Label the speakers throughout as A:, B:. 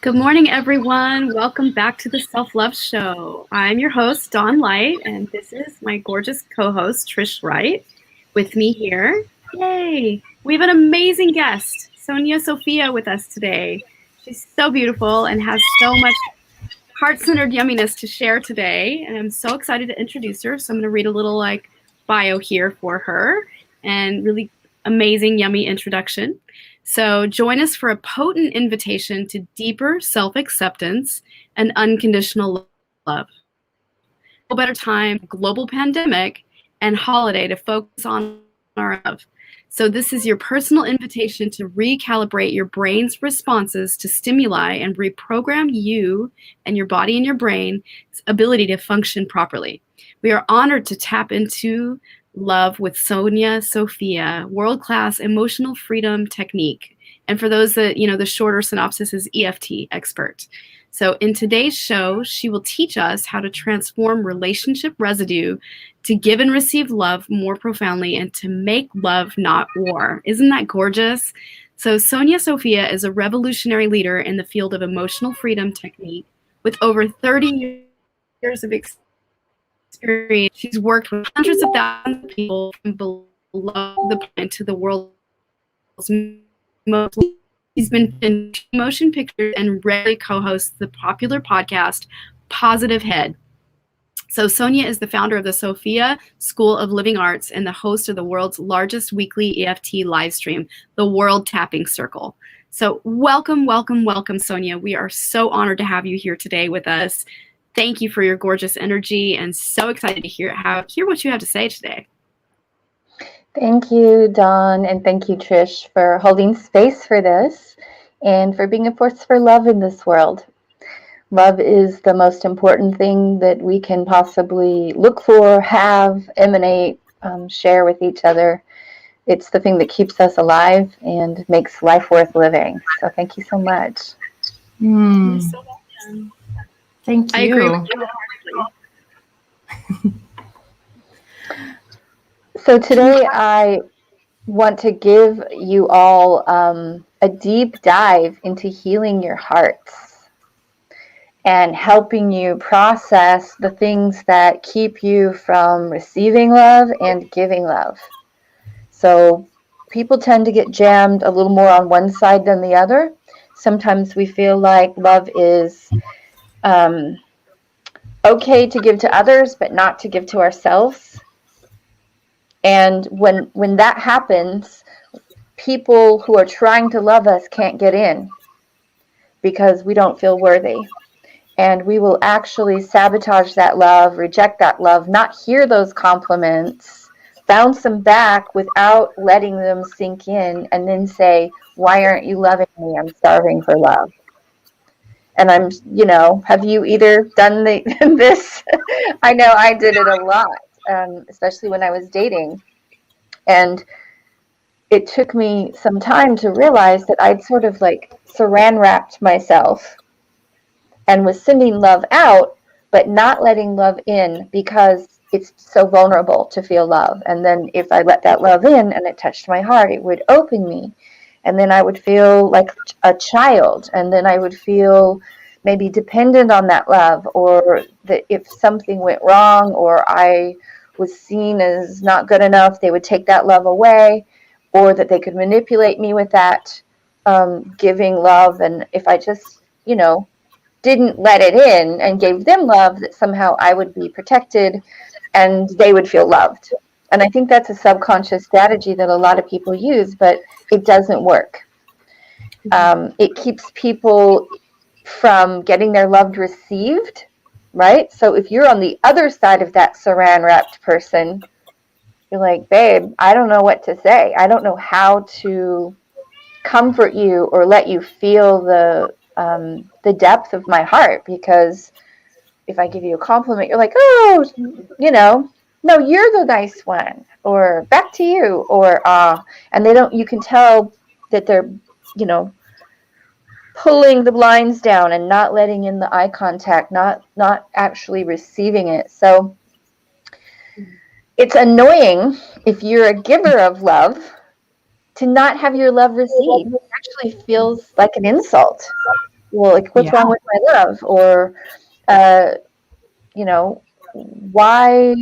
A: Good morning, everyone. Welcome back to the Self Love Show. I'm your host, Dawn Light, and this is my gorgeous co host, Trish Wright, with me here. Yay! We have an amazing guest, Sonya Sophia, with us today. She's so beautiful and has so much heart centered yumminess to share today, and I'm so excited to introduce her. So, I'm going to read a little bio here for her and really amazing, yummy introduction. So join us for a potent invitation to deeper self-acceptance and unconditional love. No better time, global pandemic, and holiday to focus on our love. So this is your personal invitation to recalibrate your brain's responses to stimuli and reprogram you and your body and your brain's ability to function properly. We are honored to tap into love with Sonya Sophia, world-class emotional freedom technique. And for those that, the shorter synopsis is EFT expert. So in today's show, she will teach us how to transform relationship residue to give and receive love more profoundly and to make love, not war. Isn't that gorgeous? So Sonya Sophia is a revolutionary leader in the field of emotional freedom technique with over 30 years of experience. She's worked with hundreds of thousands of people from below the planet to the world's most. She's been in motion pictures and regularly co-hosts the popular podcast Positive Head. So Sonya is the founder of the Sophia School of Living Arts and the host of the world's largest weekly EFT live stream, the World Tapping Circle. So welcome, welcome, welcome, Sonya. We are so honored to have you here today with us. Thank you for your gorgeous energy and so excited to hear what you have to say today.
B: Thank you, Dawn, and thank you, Trish, for holding space for this and for being a force for love in this world. Love is the most important thing that we can possibly look for, have, emanate, share with each other. It's the thing that keeps us alive and makes life worth living. So thank you so much.
A: You're so welcome.
C: Thank you.
A: I agree with you.
B: So today I want to give you all a deep dive into healing your hearts and helping you process the things that keep you from receiving love and giving love. So people tend to get jammed a little more on one side than the other. Sometimes we feel like love is okay to give to others, but not to give to ourselves. And when that happens, people who are trying to love us can't get in because we don't feel worthy. And we will actually sabotage that love, reject that love, not hear those compliments, bounce them back without letting them sink in, and then say, why aren't you loving me? I'm starving for love. And have you either done this? I know I did it a lot. Especially when I was dating. And it took me some time to realize that I'd sort of saran wrapped myself and was sending love out, but not letting love in because it's so vulnerable to feel love. And then if I let that love in and it touched my heart, it would open me. And then I would feel like a child. And then I would feel maybe dependent on that love, or that if something went wrong or I was seen as not good enough, they would take that love away, or that they could manipulate me with that giving love. And if I just, didn't let it in and gave them love, that somehow I would be protected and they would feel loved. And I think that's a subconscious strategy that a lot of people use, but it doesn't work. It keeps people from getting their love received. Right? So if you're on the other side of that saran wrapped person, you're like, babe, I don't know what to say. I don't know how to comfort you or let you feel the depth of my heart, because if I give you a compliment, you're like, oh, no, you're the nice one, or back to you, or and you can tell that they're, pulling the blinds down and not letting in the eye contact, not actually receiving it. So it's annoying if you're a giver of love to not have your love received. It actually feels like an insult. Well, like, what's wrong with my love? Or, you know, why,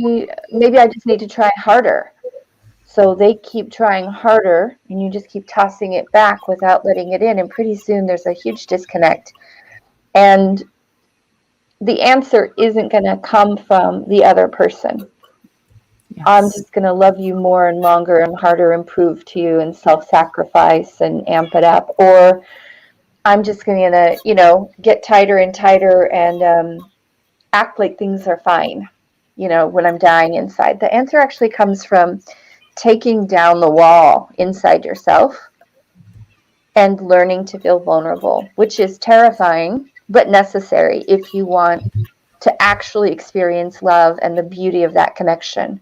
B: maybe I just need to try harder. So they keep trying harder, and you just keep tossing it back without letting it in. And pretty soon there's a huge disconnect. And the answer isn't going to come from the other person. Yes. I'm just going to love you more and longer and harder and prove to you and self-sacrifice and amp it up. Or I'm just going to, get tighter and tighter and act like things are fine, when I'm dying inside. The answer actually comes from taking down the wall inside yourself and learning to feel vulnerable, which is terrifying, but necessary if you want to actually experience love and the beauty of that connection.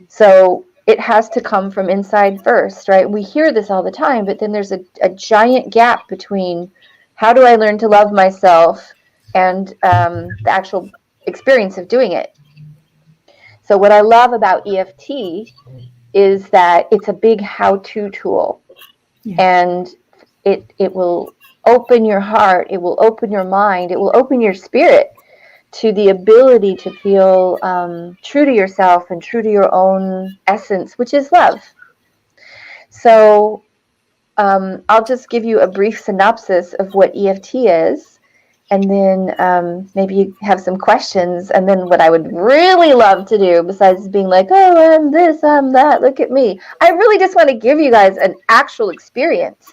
B: So it has to come from inside first, right? We hear this all the time, but then there's a giant gap between how do I learn to love myself and the actual experience of doing it. So what I love about EFT is that it's a big how-to tool. Yeah. And it will open your heart, it will open your mind, it will open your spirit to the ability to feel true to yourself and true to your own essence, which is love. So I'll just give you a brief synopsis of what EFT is, and then maybe you have some questions. And then what I would really love to do, besides being like, oh, I'm this, I'm that, look at me, I really just want to give you guys an actual experience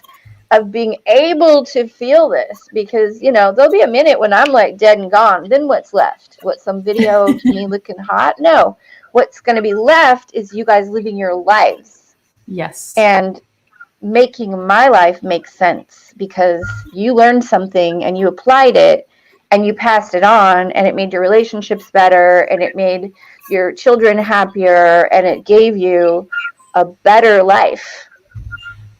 B: of being able to feel this, because there'll be a minute when I'm like dead and gone. Then what's left? What, some video of me looking hot? No, what's going to be left is you guys living your lives.
C: Yes.
B: And making my life make sense, because you learned something and you applied it and you passed it on, and it made your relationships better, and it made your children happier, and it gave you a better life.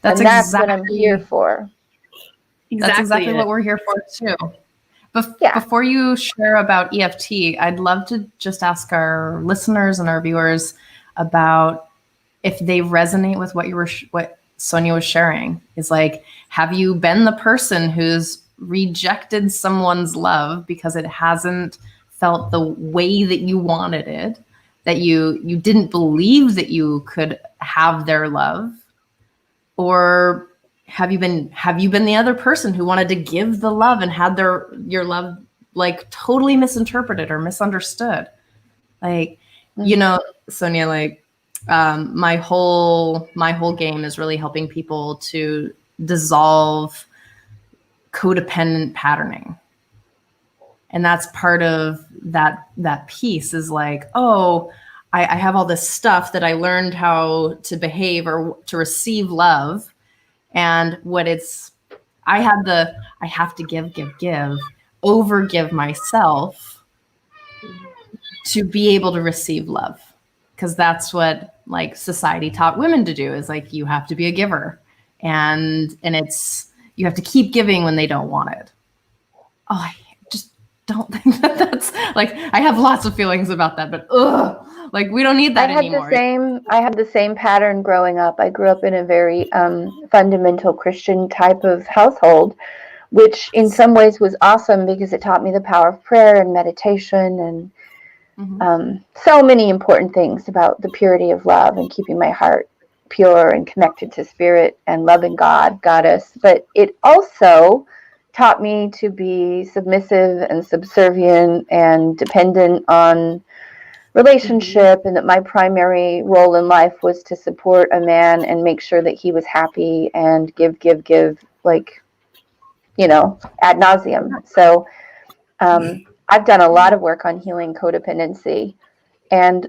B: That's what I'm here for.
C: That's exactly what we're here for too. Before you share about EFT, I'd love to just ask our listeners and our viewers about if they resonate with what Sonya was sharing. Is like, have you been the person who's rejected someone's love because it hasn't felt the way that you wanted it, that you didn't believe that you could have their love? Or have you been the other person who wanted to give the love and had your love like totally misinterpreted or misunderstood? Like, Sonya, like my whole game is really helping people to dissolve codependent patterning. And that's part of that piece is like, oh, I have all this stuff that I learned how to behave or to receive love. And I have to give, overgive myself to be able to receive love. Because that's what like society taught women to do, is like, you have to be a giver. And you have to keep giving when they don't want it. Oh, I just don't think that's like, I have lots of feelings about that, but like, we don't need that anymore.
B: I had the same pattern growing up. I grew up in a very fundamental Christian type of household, which in some ways was awesome because it taught me the power of prayer and meditation and so many important things about the purity of love and keeping my heart pure and connected to spirit and loving God, goddess. But it also taught me to be submissive and subservient and dependent on relationship, and that my primary role in life was to support a man and make sure that he was happy and give, like, ad nauseum. So I've done a lot of work on healing codependency. And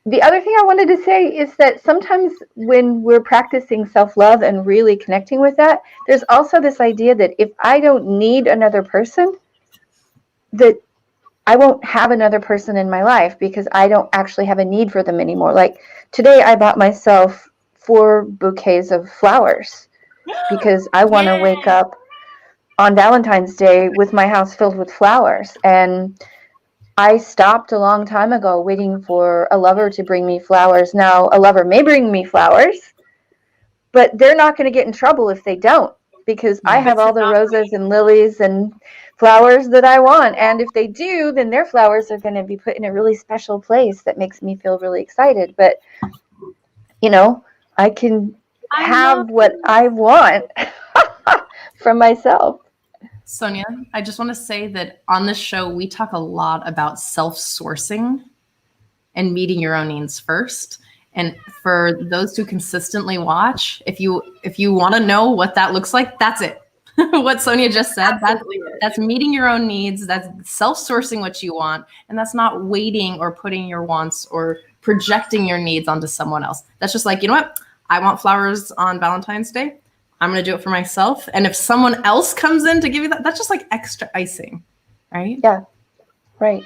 B: the other thing I wanted to say is that sometimes when we're practicing self-love and really connecting with that, there's also this idea that if I don't need another person, that I won't have another person in my life because I don't actually have a need for them anymore. Like today I bought myself 4 bouquets of flowers because I want to wake up on Valentine's Day with my house filled with flowers. And I stopped a long time ago waiting for a lover to bring me flowers. Now, a lover may bring me flowers, but they're not going to get in trouble if they don't. because I have all the roses and lilies and flowers that I want. And if they do, then their flowers are going to be put in a really special place that makes me feel really excited. But, you know, I can have what I want from myself.
C: Sonya, I just want to say that on this show, we talk a lot about self-sourcing and meeting your own needs first. And for those who consistently watch, if you want to know what that looks like, that's it. What Sonya just said, that's meeting your own needs. That's self-sourcing what you want. And that's not waiting or putting your wants or projecting your needs onto someone else. That's just like, you know what? I want flowers on Valentine's Day. I'm going to do it for myself. And if someone else comes in to give you that, that's just like extra icing, right?
B: Yeah, right.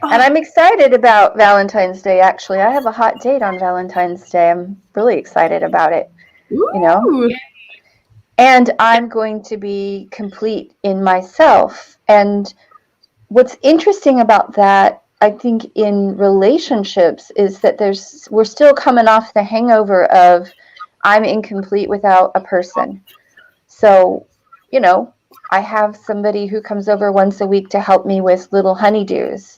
B: Oh. And I'm excited about Valentine's Day, actually. I have a hot date on Valentine's Day. I'm really excited about it, you know? And I'm going to be complete in myself. And what's interesting about that, I think, in relationships is that we're still coming off the hangover of I'm incomplete without a person. So, you know, I have somebody who comes over once a week to help me with little honeydews.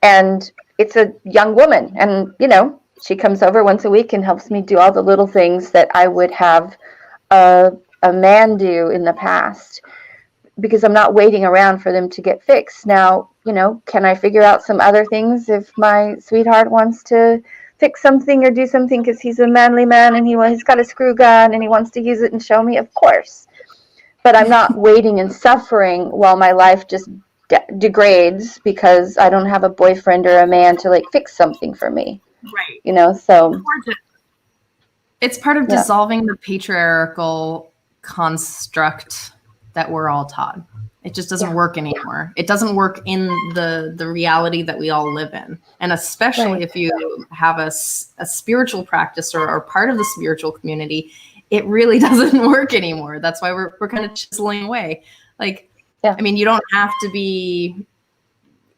B: And it's a young woman. And, you know, she comes over once a week and helps me do all the little things that I would have a man do in the past, because I'm not waiting around for them to get fixed. Now, you know, can I figure out some other things if my sweetheart wants to fix something or do something because he's a manly man and he's got a screw gun and he wants to use it and show me? Of course. But I'm not waiting and suffering while my life just degrades because I don't have a boyfriend or a man to like fix something for me.
A: Right.
B: You know, so
C: it's part of dissolving the patriarchal construct that we're all taught. It just doesn't work anymore. It doesn't work in the reality that we all live in. And especially if you have a spiritual practice or are part of the spiritual community, it really doesn't work anymore. That's why we're kind of chiseling away. Like, I mean, you don't have to be,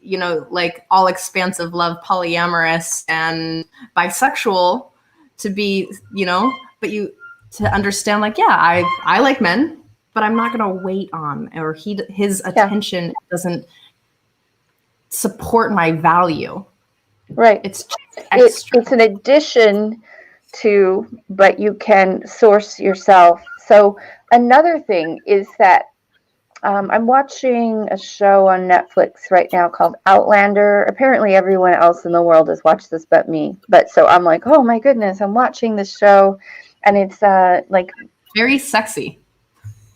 C: you know, like all expansive love, polyamorous and bisexual to be, you know, but to understand like, I like men, but I'm not going to wait on, or his attention doesn't support my value.
B: Right.
C: It's just extra.
B: It's an addition to, but you can source yourself. So another thing is that I'm watching a show on Netflix right now called Outlander. Apparently everyone else in the world has watched this but me. But so I'm like, oh my goodness, I'm watching this show. And it's like
C: very sexy.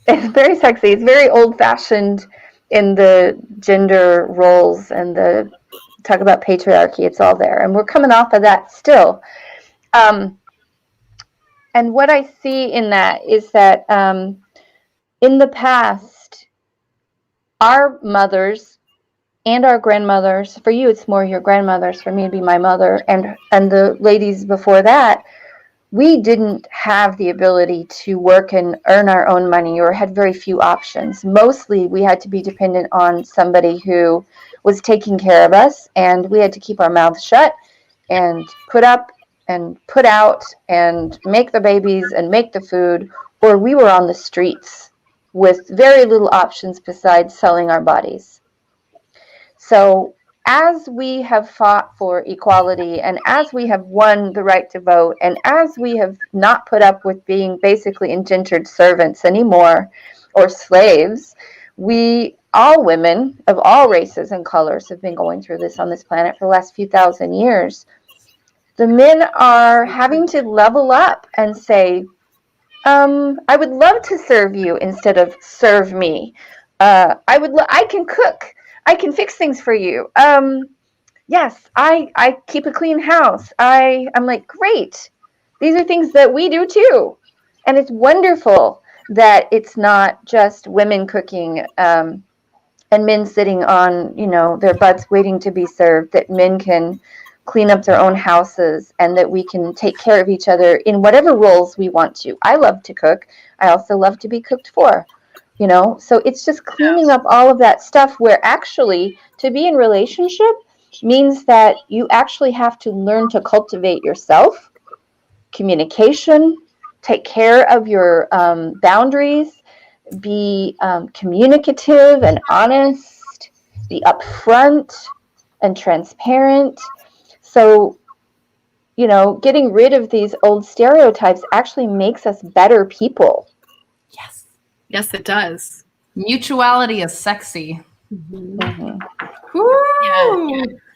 B: It's very sexy. It's very old-fashioned in the gender roles and the talk about patriarchy. It's all there. And we're coming off of that still. And what I see in that is that in the past, our mothers and our grandmothers, for you it's more your grandmothers, for me it'd be my mother, and the ladies before that, we didn't have the ability to work and earn our own money or had very few options. Mostly we had to be dependent on somebody who was taking care of us, and we had to keep our mouths shut and put up and put out and make the babies and make the food, or we were on the streets with very little options besides selling our bodies. So as we have fought for equality and as we have won the right to vote and as we have not put up with being basically indentured servants anymore or slaves, all women of all races and colors have been going through this on this planet for the last few thousand years. The men are having to level up and say, I would love to serve you instead of serve me. I can cook. I can fix things for you. Yes, I keep a clean house. I'm like, great. These are things that we do too. And it's wonderful that it's not just women cooking and men sitting on, you know, their butts waiting to be served, that men can clean up their own houses and that we can take care of each other in whatever roles we want to. I love to cook. I also love to be cooked for, you know, so it's just cleaning up all of that stuff where actually to be in relationship means that you actually have to learn to cultivate yourself, communication, take care of your boundaries, be communicative and honest, be upfront and transparent. So, you know, getting rid of these old stereotypes actually makes us better people.
C: Yes.
A: Yes, it does.
C: Mutuality is sexy.
B: Mm-hmm.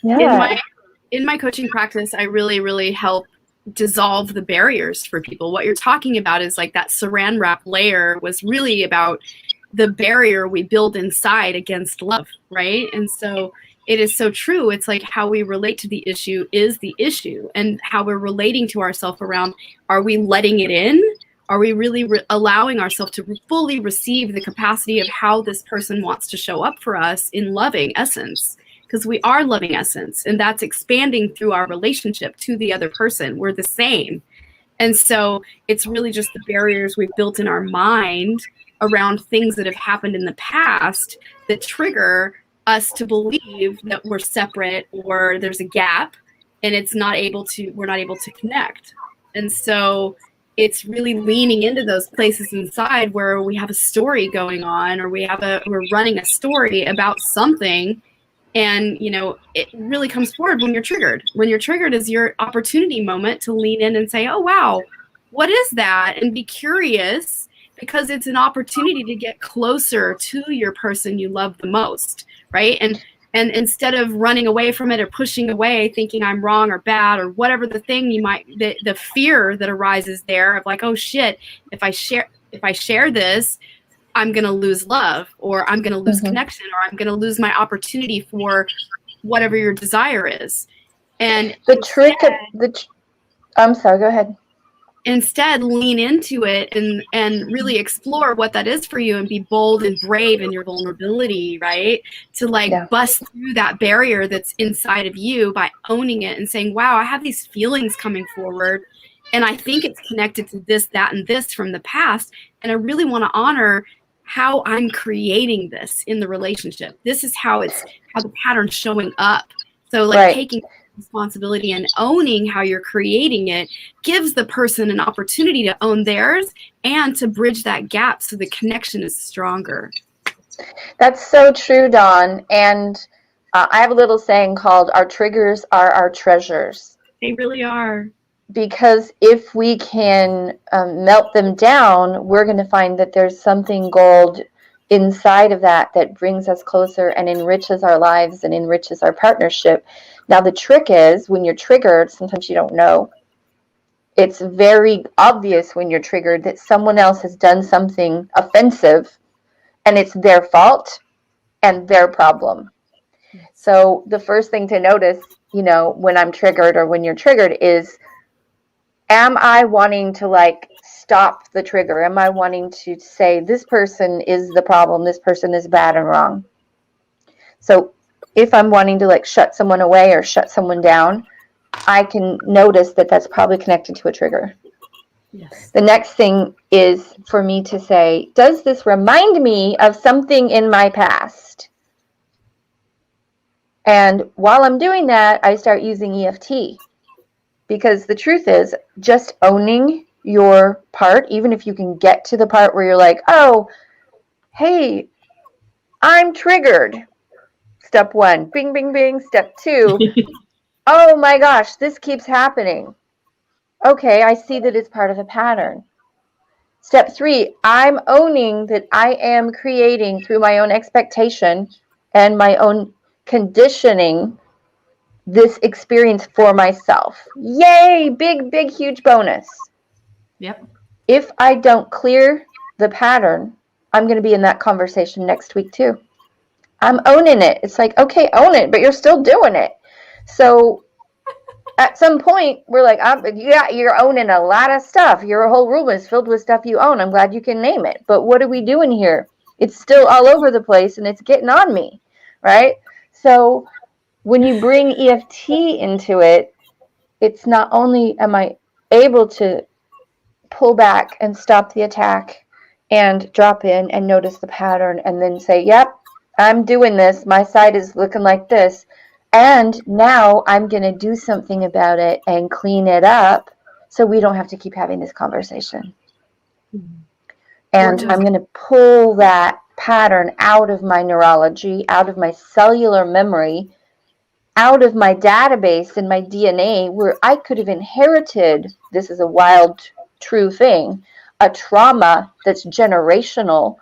A: Yeah. In my coaching practice, I really help dissolve the barriers for people. What you're talking about is like that saran wrap layer was really about the barrier we build inside against love, right? And so it is so true. It's like how we relate to the issue is the issue, and how we're relating to ourselves around, are we letting it in? Are we really allowing ourselves to fully receive the capacity of how this person wants to show up for us in loving essence? Because we are loving essence, and that's expanding through our relationship to the other person. We're the same. And so it's really just the barriers we've built in our mind around things that have happened in the past that trigger us to believe that we're separate or there's a gap, and we're not able to connect. And so it's really leaning into those places inside where we have a story going on, or we're running a story about something. And, you know, it really comes forward when you're triggered. When you're triggered is your opportunity moment to lean in and say, oh, wow, what is that? And be curious, because it's an opportunity to get closer to your person you love the most, right? And instead of running away from it or pushing away, thinking I'm wrong or bad or whatever the thing the fear that arises there of like, oh shit, if I share this, I'm going to lose love, or I'm going to lose connection, or I'm going to lose my opportunity for whatever your desire is. And
B: I'm sorry, go ahead.
A: Instead, lean into it and really explore what that is for you, and be bold and brave in your vulnerability, right? To bust through that barrier that's inside of you by owning it and saying, wow, I have these feelings coming forward, and I think it's connected to this, that, and this from the past. And I really want to honor how I'm creating this in the relationship. This is how the pattern's showing up. So taking responsibility and owning how you're creating it gives the person an opportunity to own theirs and to bridge that gap so the connection is stronger.
B: That's so true, Dawn. And I have a little saying called, our triggers are our treasures.
A: They really are.
B: Because if we can melt them down, we're going to find that there's something gold inside of that brings us closer and enriches our lives and enriches our partnership. Now, the trick is, when you're triggered, sometimes you don't know. It's very obvious when you're triggered that someone else has done something offensive, and it's their fault and their problem. So the first thing to notice, you know, when I'm triggered or when you're triggered is, am I wanting to stop the trigger? Am I wanting to say this person is the problem, this person is bad and wrong? So if I'm wanting to shut someone away or shut someone down, I can notice that that's probably connected to a trigger.
A: Yes.
B: The next thing is for me to say, does this remind me of something in my past? And while I'm doing that, I start using EFT. Because the truth is, just owning your part, even if you can get to the part where you're like, oh, hey, I'm triggered. Step 1, bing, bing, bing. Step 2, oh my gosh, this keeps happening. Okay, I see that it's part of a pattern. Step 3, I'm owning that I am creating through my own expectation and my own conditioning this experience for myself. Yay, big, big, huge bonus.
C: Yep.
B: If I don't clear the pattern, I'm going to be in that conversation next week too. I'm owning it. It's like, okay, own it, but you're still doing it. So at some point, we're like, yeah, you're owning a lot of stuff. Your whole room is filled with stuff you own. I'm glad you can name it. But what are we doing here? It's still all over the place, and it's getting on me, right? So when you bring EFT into it, it's not only am I able to pull back and stop the attack and drop in and notice the pattern and then say, yep, I'm doing this. My side is looking like this. And now I'm going to do something about it and clean it up so we don't have to keep having this conversation. And I'm going to pull that pattern out of my neurology, out of my cellular memory, out of my database and my DNA, where I could have inherited, this is a wild, true thing, a trauma that's generational.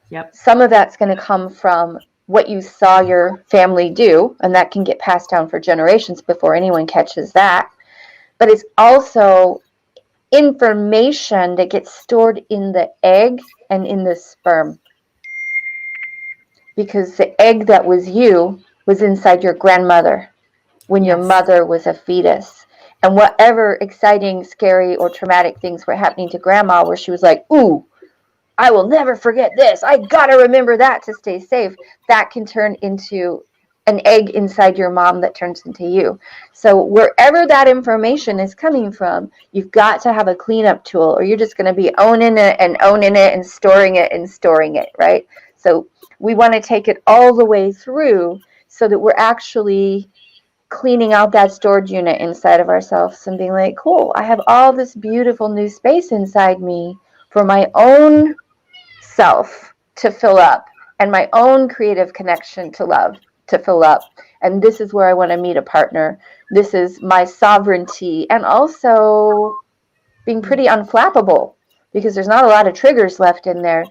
C: Yep.
B: Some of that's going to come from what you saw your family do, and that can get passed down for generations before anyone catches that. But it's also information that gets stored in the egg and in the sperm. Because the egg that was you was inside your grandmother when your mother was a fetus. And whatever exciting, scary, or traumatic things were happening to grandma, where she was like, ooh, I will never forget this. I got to remember that to stay safe. That can turn into an egg inside your mom that turns into you. So wherever that information is coming from, you've got to have a cleanup tool, or you're just going to be owning it and storing it, right? So we want to take it all the way through so that we're actually cleaning out that storage unit inside of ourselves and being like, cool, I have all this beautiful new space inside me for my own self to fill up, and my own creative connection to love to fill up. And this is where I want to meet a partner. This is my sovereignty, and also being pretty unflappable, because there's not a lot of triggers left in there,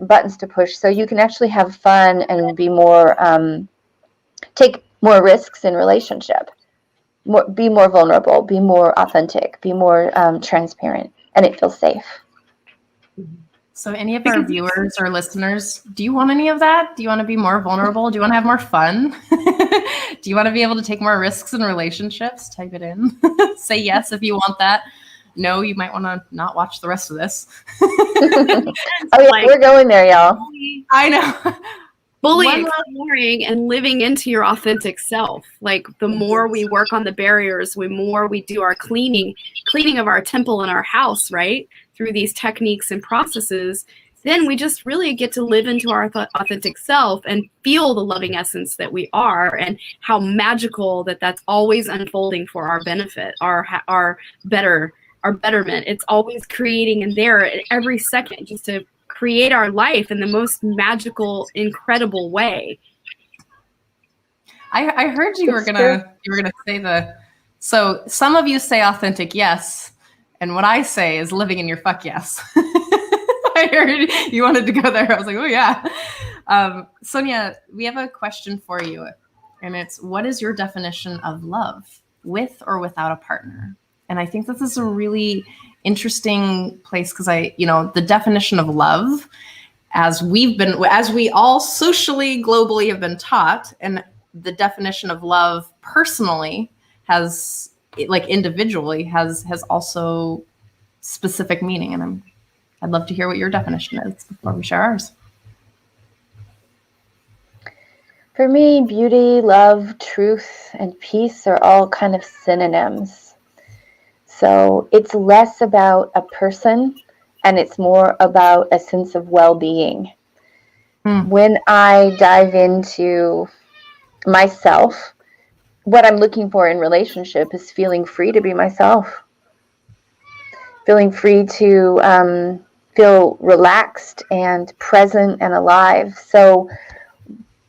B: buttons to push. So you can actually have fun and be more, take more risks in relationship, be more vulnerable, be more authentic, be more transparent, and it feels safe.
C: So any of our viewers or listeners, do you want any of that? Do you want to be more vulnerable? Do you want to have more fun? Do you want to be able to take more risks in relationships? Type it in. Say yes if you want that. No, you might want to not watch the rest of this.
B: Oh yeah, we're going there, y'all.
C: I know.
A: Fully exploring and living into your authentic self. Like the more we work on the barriers, the more we do our cleaning of our temple and our house, right? Through these techniques and processes, then we just really get to live into our authentic self and feel the loving essence that we are, and how magical that's always unfolding for our benefit, our betterment. It's always creating in there at every second, just to create our life in the most magical, incredible way.
C: I heard you were gonna say so some of you say authentic yes, and what I say is living in your fuck yes. I heard you wanted to go there. I was like, oh yeah. Sonya, we have a question for you, and it's, what is your definition of love, with or without a partner? And I think this is a really interesting place, because the definition of love, as we all socially, globally have been taught, and the definition of love personally has, like individually, has also specific meaning. And I'd love to hear what your definition is before we share ours.
B: For me, beauty, love, truth, and peace are all kind of synonyms. So it's less about a person and it's more about a sense of well-being. When I dive into myself, what I'm looking for in relationship is feeling free to be myself, feeling free to feel relaxed and present and alive. So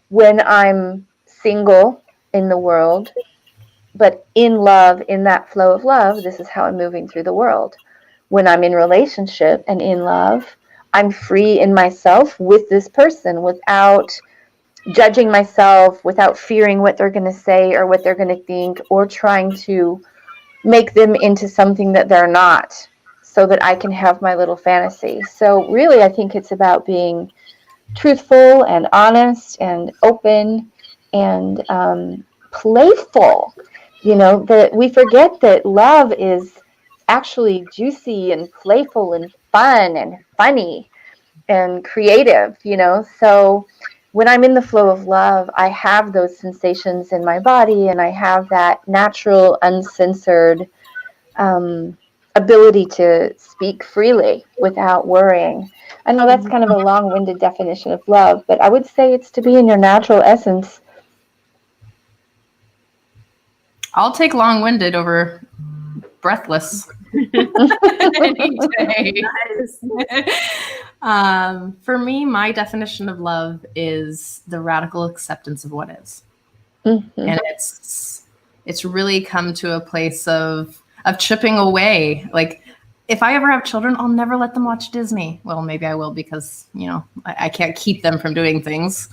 B: when I'm single in the world, but in love, in that flow of love, this is how I'm moving through the world. When I'm in relationship and in love, I'm free in myself with this person without judging myself, without fearing what they're going to say or what they're going to think, or trying to make them into something that they're not, so that I can have my little fantasy. So really, I think it's about being truthful and honest and open and playful. That we forget that love is actually juicy and playful and fun and funny and creative, So when I'm in the flow of love, I have those sensations in my body, and I have that natural, uncensored ability to speak freely without worrying. I know that's kind of a long-winded definition of love, but I would say it's to be in your natural essence.
C: I'll take long-winded over breathless. Any day. For me, my definition of love is the radical acceptance of what is. Mm-hmm. And it's really come to a place of chipping away. Like, if I ever have children, I'll never let them watch Disney. Well, maybe I will, because, you know, I can't keep them from doing things.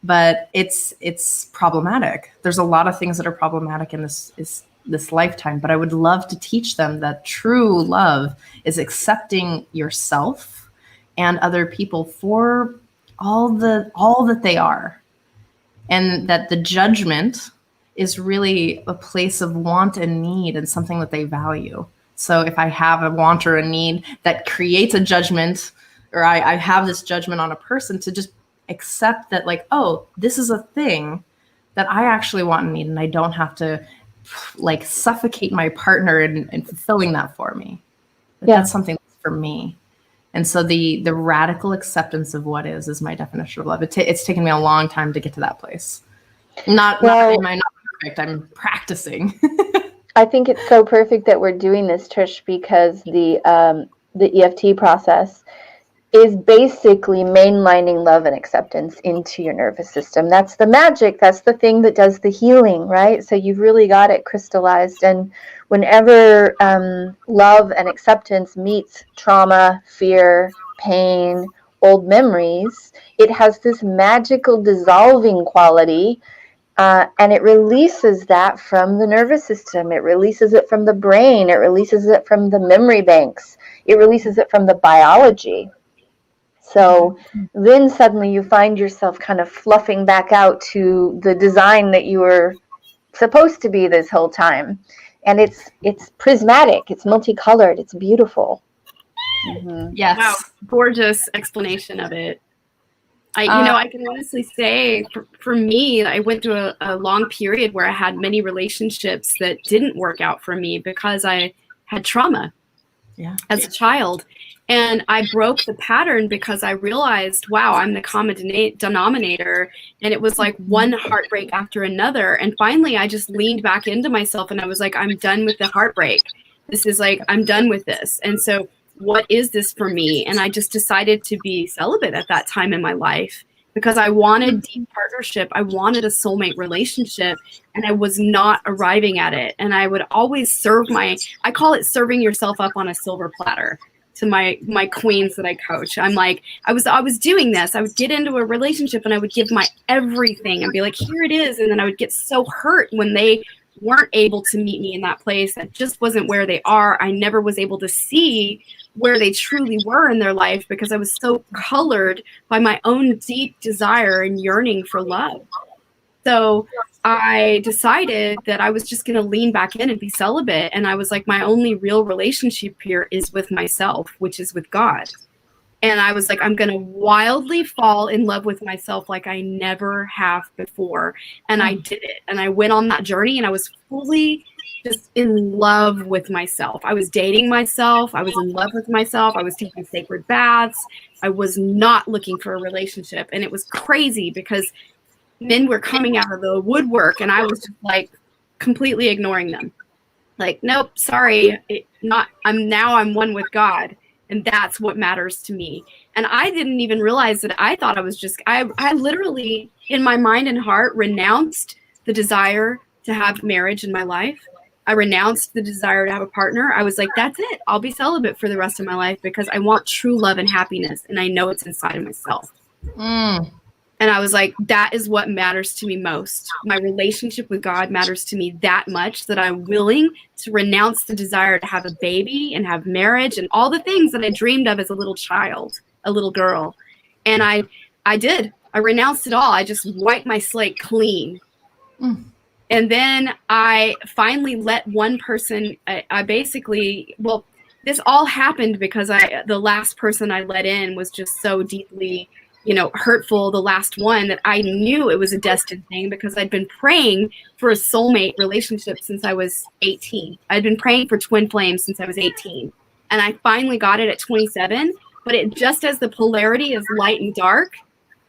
C: But it's problematic. There's a lot of things that are problematic in this lifetime. But I would love to teach them that true love is accepting yourself and other people for all that they are, and that the judgment is really a place of want and need and something that they value. So if I have a want or a need that creates a judgment, or I have this judgment on a person, to just accept that, like, oh, this is a thing that I actually want and need, and I don't have to like suffocate my partner in fulfilling that for me. That's something for me. And so the radical acceptance of what is my definition of love. It's taken me a long time to get to that place. Am I not perfect? I'm practicing.
B: I think it's so perfect that we're doing this, Trish, because the EFT process is basically mainlining love and acceptance into your nervous system. That's the magic. That's the thing that does the healing, right? So you've really got it crystallized. And whenever love and acceptance meets trauma, fear, pain, old memories, it has this magical dissolving quality. And it releases that from the nervous system. It releases it from the brain. It releases it from the memory banks. It releases it from the biology. So then suddenly you find yourself kind of fluffing back out to the design that you were supposed to be this whole time. And it's prismatic. It's multicolored. It's beautiful.
C: Mm-hmm. Yes.
A: Wow. Gorgeous explanation of it. I can honestly say for me, I went through a long period where I had many relationships that didn't work out for me because I had trauma as a child. And I broke the pattern because I realized, wow, I'm the common denominator. And it was like one heartbreak after another. And finally, I just leaned back into myself and I was like, I'm done with the heartbreak. This is like, I'm done with this. And so what is this for me? And I just decided to be celibate at that time in my life because I wanted deep partnership. I wanted a soulmate relationship, and I was not arriving at it. And I would always I call it serving yourself up on a silver platter to my queens that I coach. I'm like, I was doing this. I would get into a relationship and I would give my everything and be like, here it is. And then I would get so hurt when they weren't able to meet me in that place. That just wasn't where they are. I never was able to see where they truly were in their life because I was so colored by my own deep desire and yearning for love. So I decided that I was just going to lean back in and be celibate. And I was like, my only real relationship here is with myself, which is with God. And I was like, I'm going to wildly fall in love with myself like I never have before. And I did it. And I went on that journey and I was fully just in love with myself. I was dating myself. I was in love with myself. I was taking sacred baths. I was not looking for a relationship. And it was crazy because men were coming out of the woodwork and I was just like completely ignoring them. Like, nope, sorry. I'm one with God. And that's what matters to me. And I didn't even realize that I thought I was I literally, in my mind and heart, renounced the desire to have marriage in my life. I renounced the desire to have a partner. I was like, that's it. I'll be celibate for the rest of my life because I want true love and happiness. And I know it's inside of myself. And I was like, that is what matters to me most. My relationship with God matters to me that much that I'm willing to renounce the desire to have a baby and have marriage and all the things that I dreamed of as a little child, a little girl. And I did. I renounced it all. I just wiped my slate clean. And then I finally let one person, this all happened because the last person I let in was just so deeply hurtful, the last one, that I knew it was a destined thing because I'd been praying for a soulmate relationship since I was 18. I'd been praying for twin flames since I was 18. And I finally got it at 27, but it just as the polarity is light and dark,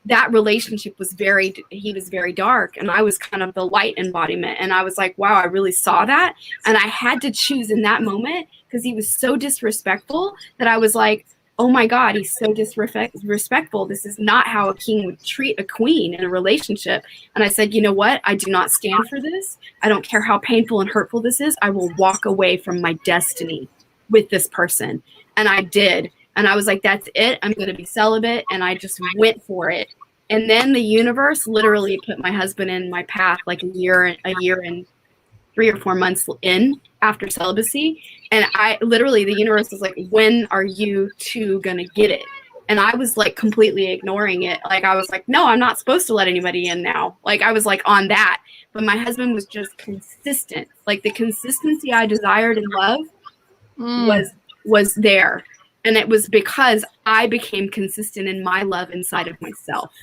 A: that relationship was he was very dark, and I was kind of the light embodiment. And I was like, wow, I really saw that. And I had to choose in that moment, because he was so disrespectful, that I was like, oh my God, he's so disrespectful. This is not how a king would treat a queen in a relationship. And I said, you know what? I do not stand for this. I don't care how painful and hurtful this is. I will walk away from my destiny with this person. And I did. And I was like, that's it. I'm going to be celibate. And I just went for it. And then the universe literally put my husband in my path like a year and 3 or 4 months in after celibacy. And I literally, the universe was like, when are you two going to get it? And I was like completely ignoring it. Like, I was like, no, I'm not supposed to let anybody in now. Like, I was like on that. But my husband was just consistent. Like, the consistency I desired in love was there. And it was because I became consistent in my love inside of myself.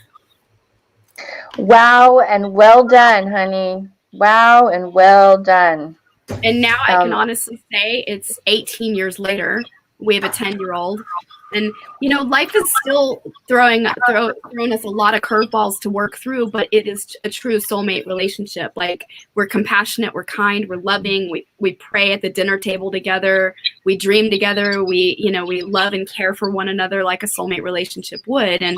B: Wow, and well done, honey. Wow, and well done.
A: And now I can honestly say it's 18 years later. We have a 10-year-old. And, you know, life is still throwing us a lot of curveballs to work through, but it is a true soulmate relationship. Like, we're compassionate, we're kind, we're loving, we pray at the dinner table together, we dream together, we love and care for one another like a soulmate relationship would. And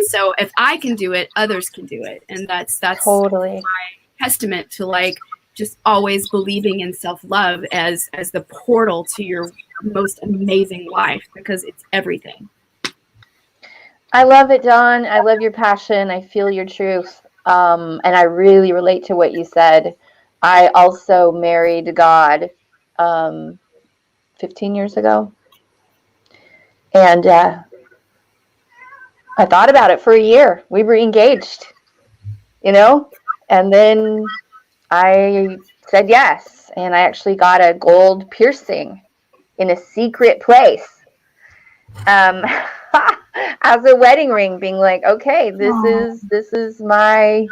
A: so if I can do it, others can do it. And that's
B: totally
A: my testament to, like, just always believing in self-love as the portal to your most amazing life, because it's everything.
B: I love it, Dawn. I love your passion. I feel your truth. And I really relate to what you said. I also married God 15 years ago. And I thought about it for a year. We were engaged, and then I said yes. And I actually got a gold piercing in a secret place as a wedding ring, being like, okay, this is my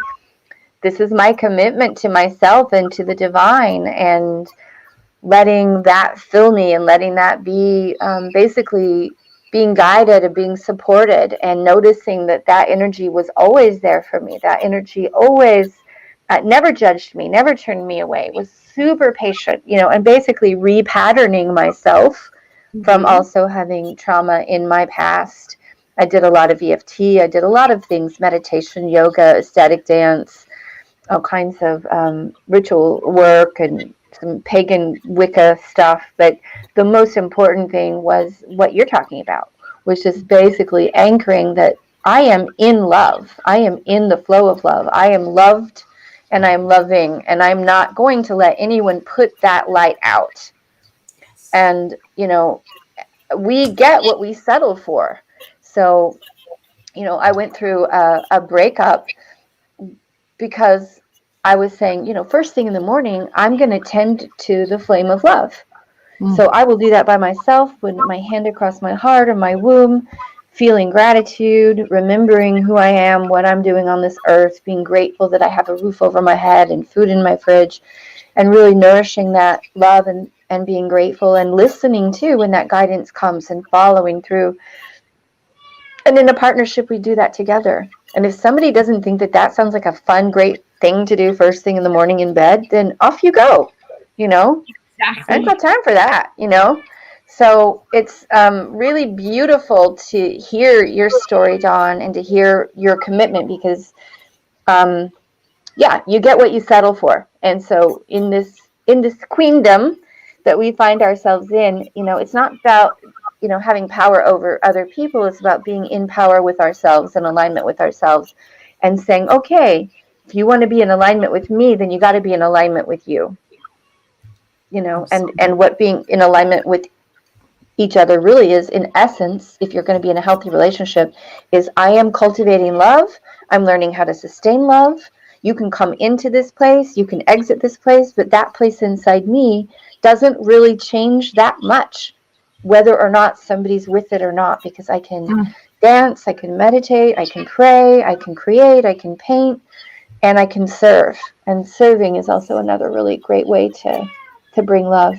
B: commitment to myself and to the divine, and letting that fill me and letting that be basically being guided and being supported, and noticing that energy was always there for me. That energy always never judged me, never turned me away, was super patient, and basically repatterning myself from also having trauma in my past. I did a lot of EFT. I did a lot of things, meditation, yoga, ecstatic dance, all kinds of ritual work and some pagan Wicca stuff. But the most important thing was what you're talking about, which is basically anchoring that I am in love. I am in the flow of love. I am loved and I am loving, and I'm not going to let anyone put that light out. And, we get what we settle for. So, I went through a breakup because I was saying, first thing in the morning, I'm going to tend to the flame of love. So I will do that by myself with my hand across my heart or my womb, feeling gratitude, remembering who I am, what I'm doing on this earth, being grateful that I have a roof over my head and food in my fridge, and really nourishing that love and being grateful and listening to when that guidance comes and following through. And in a partnership, we do that together. And if somebody doesn't think that sounds like a fun, great thing to do first thing in the morning in bed, then off you go,
A: Exactly.
B: I don't have time for that, So it's really beautiful to hear your story, Dawn, and to hear your commitment, because, you get what you settle for. And so in this queendom that we find ourselves in, it's not about, having power over other people. It's about being in power with ourselves, in alignment with ourselves, and saying, okay, if you want to be in alignment with me, then you got to be in alignment with you, and what being in alignment with each other really is, in essence, if you're going to be in a healthy relationship, is I am cultivating love. I'm learning how to sustain love. You can come into this place, you can exit this place, but that place inside me doesn't really change that much, whether or not somebody's with it or not, because I can dance, I can meditate, I can pray, I can create, I can paint, and I can serve. And serving is also another really great way to bring love.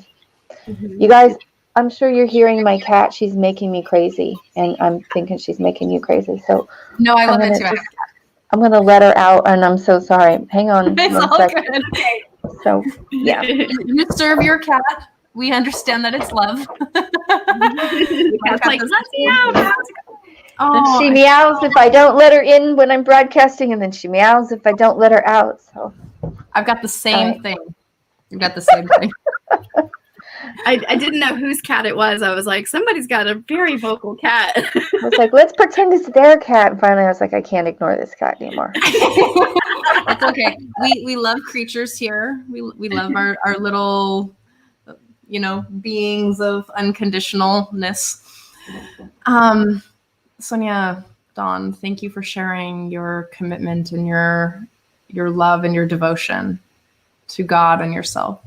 B: You guys, I'm sure you're hearing my cat. She's making me crazy, and I'm thinking she's making you crazy. So
C: no, I love it too.
B: I'm going to let her out, and I'm so sorry. Hang on
C: it's
B: one
C: all
B: second.
C: Good. Okay.
B: So, yeah.
C: You serve your cat. We understand that it's love.
A: The cat's like, let's meow.
B: Oh, she meows if I don't let her in when I'm broadcasting, and then she meows if I don't let her out. So
C: I've got the same thing. You've got the same thing.
A: I didn't know whose cat it was. I was like, somebody's got a very vocal cat.
B: I was like, let's pretend it's their cat. And finally, I was like, I can't ignore this cat anymore.
C: That's okay. We love creatures here. We love our little, beings of unconditionalness. Sonya, Dawn, thank you for sharing your commitment and your love and your devotion to God and yourself.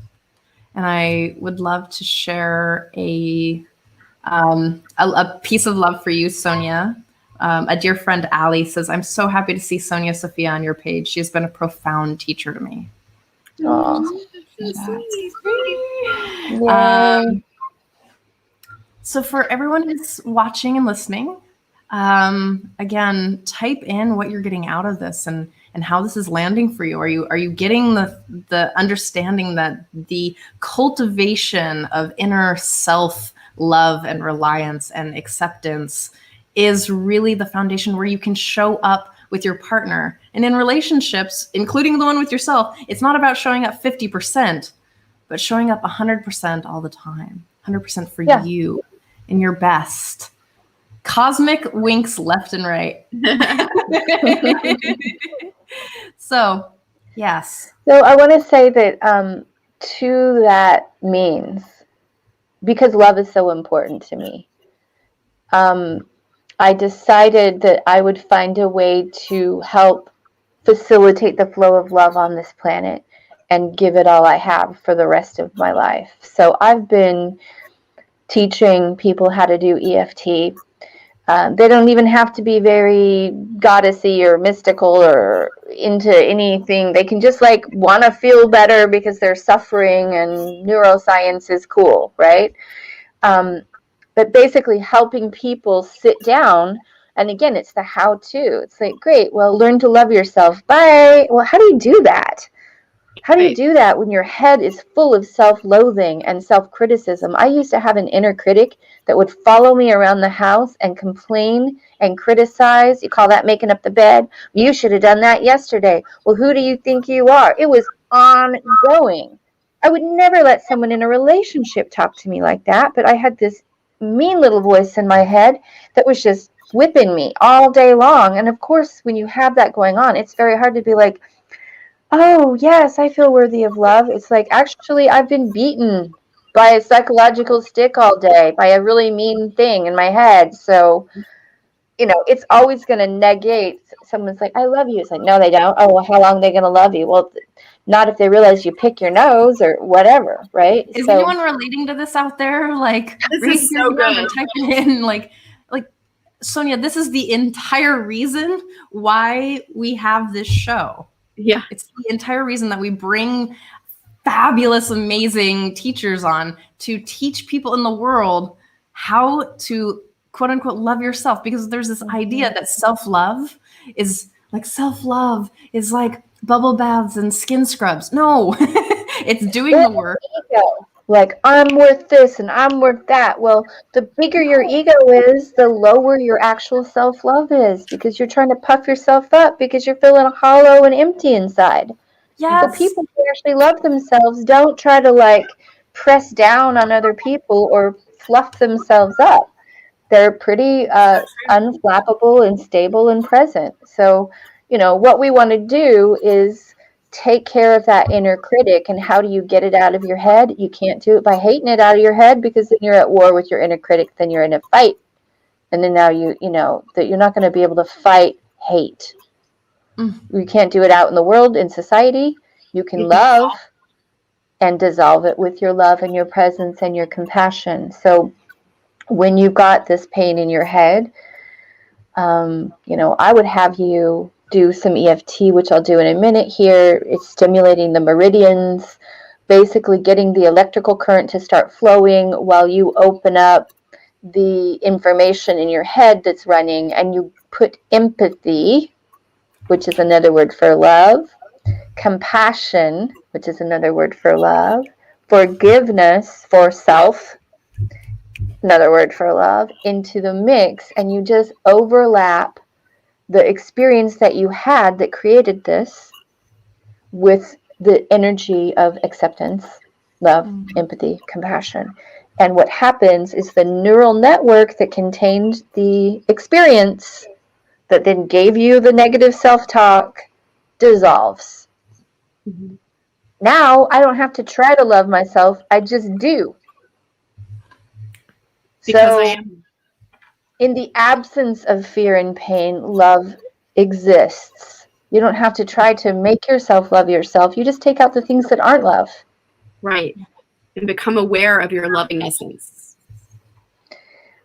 C: And I would love to share a piece of love for you, Sonya. A dear friend, Allie, says, I'm so happy to see Sonya Sophia on your page. She has been a profound teacher to me. So for everyone who's watching and listening, again, type in what you're getting out of this and how this is landing for you. Are you getting the understanding that the cultivation of inner self love and reliance and acceptance is really the foundation where you can show up with your partner? And in relationships, including the one with yourself, it's not about showing up 50%, but showing up 100% all the time, 100% for you and your best. Cosmic winks left and right. So, yes.
B: So I want to say that to that means, because love is so important to me, I decided that I would find a way to help facilitate the flow of love on this planet and give it all I have for the rest of my life. So I've been teaching people how to do EFT. They don't even have to be very goddessy or mystical or into anything. They can just want to feel better because they're suffering, and neuroscience is cool, right? But basically helping people sit down. And again, it's the how-to. It's like, great, well, learn to love yourself. Bye. Well, how do you do that? How do you do that when your head is full of self-loathing and self-criticism? I used to have an inner critic that would follow me around the house and complain and criticize. You call that making up the bed? You should have done that yesterday. Well, who do you think you are? It was ongoing. I would never let someone in a relationship talk to me like that, but I had this mean little voice in my head that was just whipping me all day long. And of course, when you have that going on, it's very hard to be like, oh, yes, I feel worthy of love. It's like, actually, I've been beaten by a psychological stick all day, by a really mean thing in my head. So, it's always going to negate. Someone's like, I love you. It's like, no, they don't. Oh, well, how long are they going to love you? Well, not if they realize you pick your nose or whatever, right?
C: Is anyone relating to this out there?
A: This is so good.
C: Type it in, like, Sonya, this is the entire reason why we have this show.
A: Yeah.
C: It's the entire reason that we bring fabulous, amazing teachers on to teach people in the world how to, quote unquote, love yourself. Because there's this idea that self-love is like bubble baths and skin scrubs. No, it's doing the work.
B: Like, I'm worth this and I'm worth that. Well, the bigger your ego is, the lower your actual self-love is, because you're trying to puff yourself up because you're feeling hollow and empty inside.
C: Yes.
B: The people who actually love themselves don't try to press down on other people or fluff themselves up. They're pretty unflappable and stable and present. So, what we want to do is take care of that inner critic. And how do you get it out of your head? You can't do it by hating it out of your head, because then you're at war with your inner critic. Then you're in a fight. And then now you know that you're not going to be able to fight hate. You can't do it out in the world, in society. You can love and dissolve it with your love and your presence and your compassion. So when you've got this pain in your head, I would have you do some EFT, which I'll do in a minute here. It's stimulating the meridians, basically getting the electrical current to start flowing while you open up the information in your head that's running, and you put empathy, which is another word for love, compassion, which is another word for love, forgiveness for self, another word for love, into the mix, and you just overlap the experience that you had that created this with the energy of acceptance, love, empathy, compassion. And what happens is the neural network that contained the experience that then gave you the negative self-talk dissolves. Mm-hmm. Now I don't have to try to love myself. I just do.
A: Because so, I am.
B: In the absence of fear and pain, love exists. You don't have to try to make yourself love yourself. You just take out the things that aren't love.
A: Right. And become aware of your loving essence.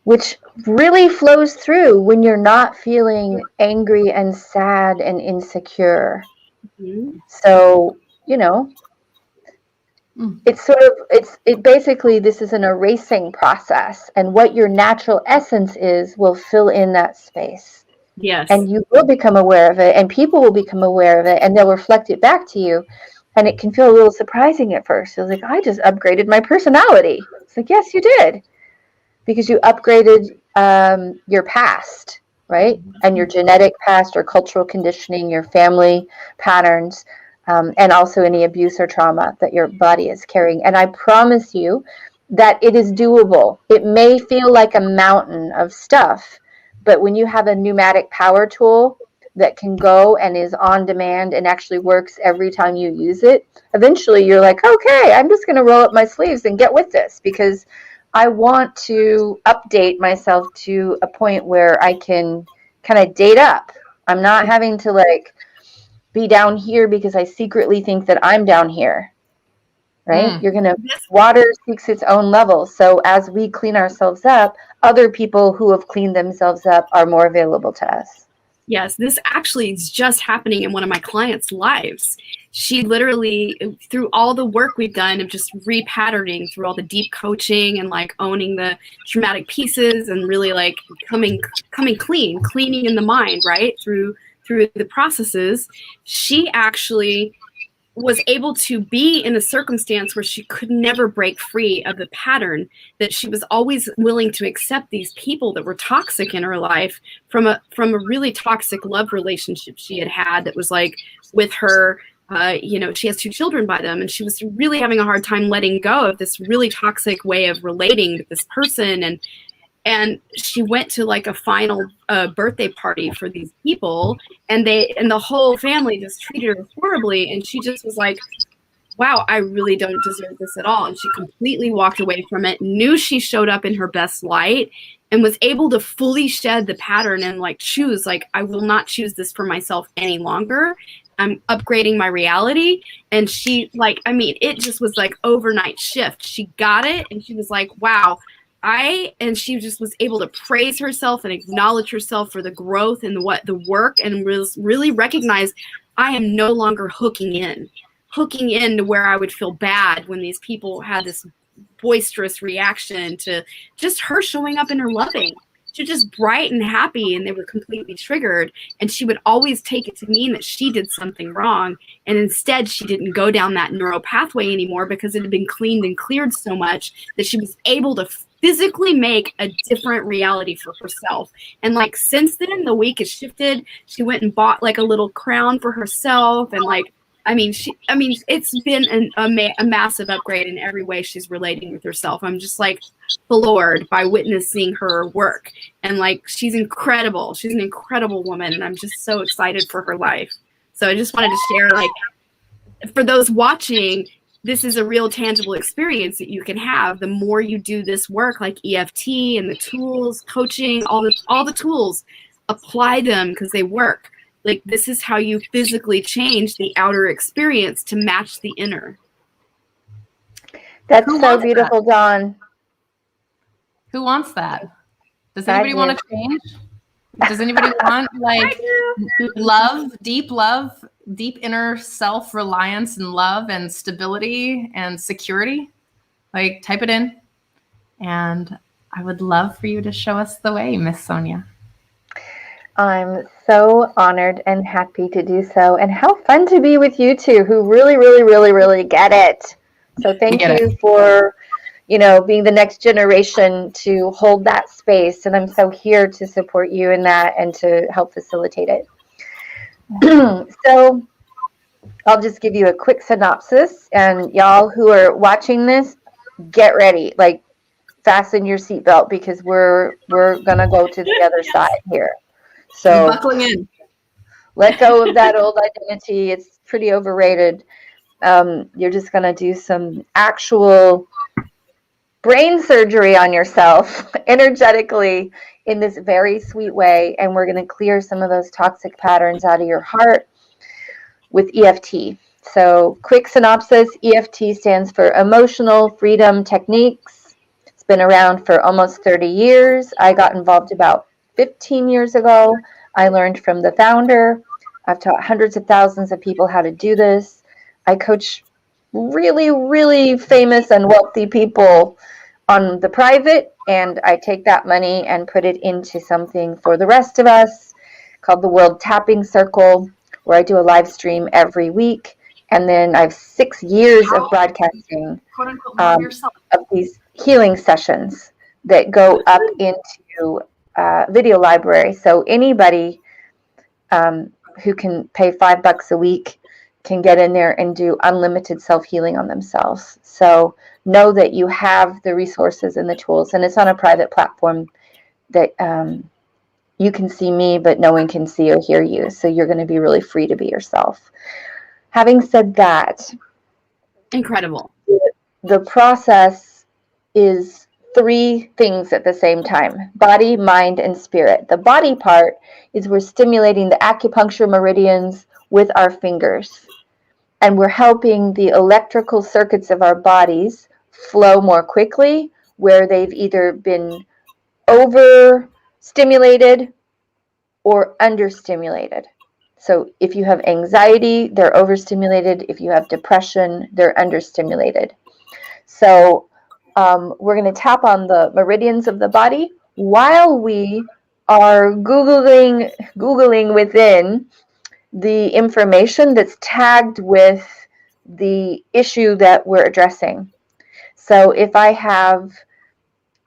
B: Which really flows through when you're not feeling angry and sad and insecure. Mm-hmm. So, you know, it's sort of, it basically, this is an erasing process, and what your natural essence is will fill in that space.
A: Yes.
B: And you will become aware of it, and people will become aware of it, and they'll reflect it back to you. And it can feel a little surprising at first. It's like, I just upgraded my personality. It's like, yes, you did. Because you upgraded your past, right? Mm-hmm. And your genetic past or cultural conditioning, your family patterns, and also any abuse or trauma that your body is carrying. And I promise you that it is doable. It may feel like a mountain of stuff, but when you have a pneumatic power tool that can go and is on demand and actually works every time you use it, eventually you're like, okay, I'm just going to roll up my sleeves and get with this, because I want to update myself to a point where I can kind of date up. I'm not having to like be down here because I secretly think that I'm down here, right? You're going to, water seeks its own level. So as we clean ourselves up, other people who have cleaned themselves up are more available to us.
A: Yes, this actually is just happening in one of my clients' lives. She literally, through all the work we've done of just repatterning, through all the deep coaching and like owning the traumatic pieces and really like coming clean, cleaning in the mind, right? Through the processes, she actually was able to be in a circumstance where she could never break free of the pattern, that she was always willing to accept these people that were toxic in her life from a really toxic love relationship she had that was like with her, she has 2 children by them, and she was really having a hard time letting go of this really toxic way of relating with this person. And she went to like a final birthday party for these people, and the whole family just treated her horribly. And she just was like, wow, I really don't deserve this at all. And she completely walked away from it, knew she showed up in her best light, and was able to fully shed the pattern and like choose, like, I will not choose this for myself any longer. I'm upgrading my reality. And she it just was like overnight shift. She got it. And she was like, wow. And she just was able to praise herself and acknowledge herself for the growth and the work, and really recognize I am no longer hooking in to where I would feel bad when these people had this boisterous reaction to just her showing up in her loving. She was just bright and happy, and they were completely triggered. And she would always take it to mean that she did something wrong. And instead, she didn't go down that neural pathway anymore, because it had been cleaned and cleared so much that she was able to physically make a different reality for herself. And like since then, the week has shifted. She went and bought like a little crown for herself, and like it's been a massive upgrade in every way she's relating with herself. I'm just like floored by witnessing her work, and like she's incredible. She's an incredible woman, and I'm just so excited for her life. So I just wanted to share, like, for those watching, this is a real tangible experience that you can have the more you do this work, like EFT and the tools, coaching, all the tools, apply them because they work. Like, this is how you physically change the outer experience to match the inner.
B: That's so beautiful, Dawn.
C: Who wants that? Does anybody want to change? Does anybody want like love, deep love, deep inner self-reliance and love and stability and security, like type it in. And I would love for you to show us the way, Miss Sonya.
B: I'm so honored and happy to do so. And how fun to be with you two who really, really, really, really get it. So thank you for, being the next generation to hold that space. And I'm so here to support you in that and to help facilitate it. So I'll just give you a quick synopsis. And y'all who are watching this, get ready. Like, fasten your seatbelt because we're going to go to the other side here. So
C: buckling in.
B: Let go of that old identity. It's pretty overrated. You're just going to do some actual brain surgery on yourself energetically in this very sweet way. And we're going to clear some of those toxic patterns out of your heart with EFT. So quick synopsis, EFT stands for Emotional Freedom Techniques. It's been around for almost 30 years. I got involved about 15 years ago. I learned from the founder. I've taught hundreds of thousands of people how to do this. I coach really, really famous and wealthy people on the private, and I take that money and put it into something for the rest of us called the World Tapping Circle, where I do a live stream every week. And then I have 6 years of broadcasting of these healing sessions that go up into video library. So anybody who can pay $5 a week can get in there and do unlimited self-healing on themselves. So know that you have the resources and the tools, and it's on a private platform that you can see me, but no one can see or hear you. So you're going to be really free to be yourself. Having said that,
A: incredible.
B: The process is 3 things at the same time: body, mind, and spirit. The body part is we're stimulating the acupuncture meridians with our fingers, and we're helping the electrical circuits of our bodies flow more quickly where they've either been overstimulated or understimulated. So if you have anxiety, they're overstimulated. If you have depression, they're understimulated. So we're going to tap on the meridians of the body while we are Googling within the information that's tagged with the issue that we're addressing. So if I have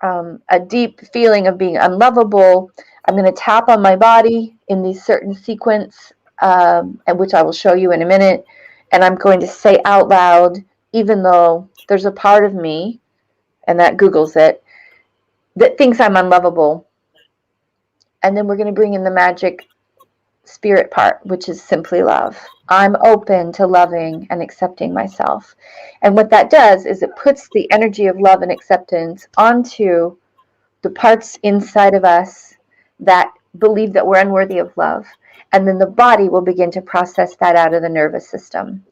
B: a deep feeling of being unlovable, I'm going to tap on my body in these certain sequence, and which I will show you in a minute. And I'm going to say out loud, even though there's a part of me, and that Googles it, that thinks I'm unlovable. And then we're going to bring in the magic spirit part, which is simply love. I'm open to loving and accepting myself. And what that does is it puts the energy of love and acceptance onto the parts inside of us that believe that we're unworthy of love. And then the body will begin to process that out of the nervous system.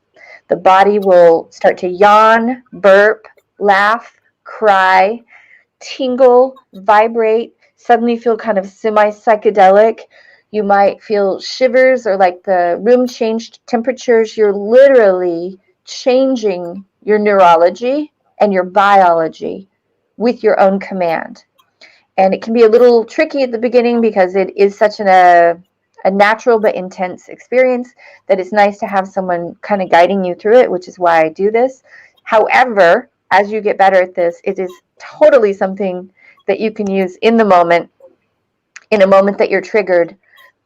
B: The body will start to yawn, burp, laugh, cry, tingle, vibrate, suddenly feel kind of semi-psychedelic. You might feel shivers or like the room changed temperatures. You're literally changing your neurology and your biology with your own command. And it can be a little tricky at the beginning because it is such a natural but intense experience that it's nice to have someone kind of guiding you through it, which is why I do this. However, as you get better at this, it is totally something that you can use in the moment, in a moment that you're triggered.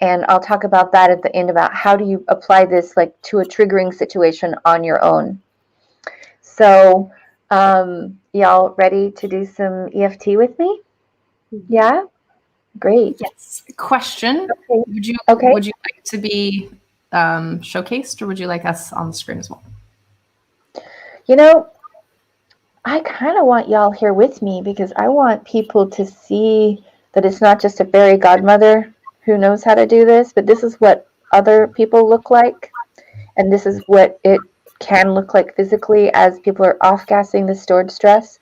B: And I'll talk about that at the end, about how do you apply this like to a triggering situation on your own. So y'all ready to do some EFT with me? Yeah? Great.
C: Yes. Question.
B: Okay.
C: Would you like to be showcased, or would you like us on the screen as well?
B: I kind of want y'all here with me because I want people to see that it's not just a fairy godmother who knows how to do this, but this is what other people look like. And this is what it can look like physically as people are off-gassing the stored stress.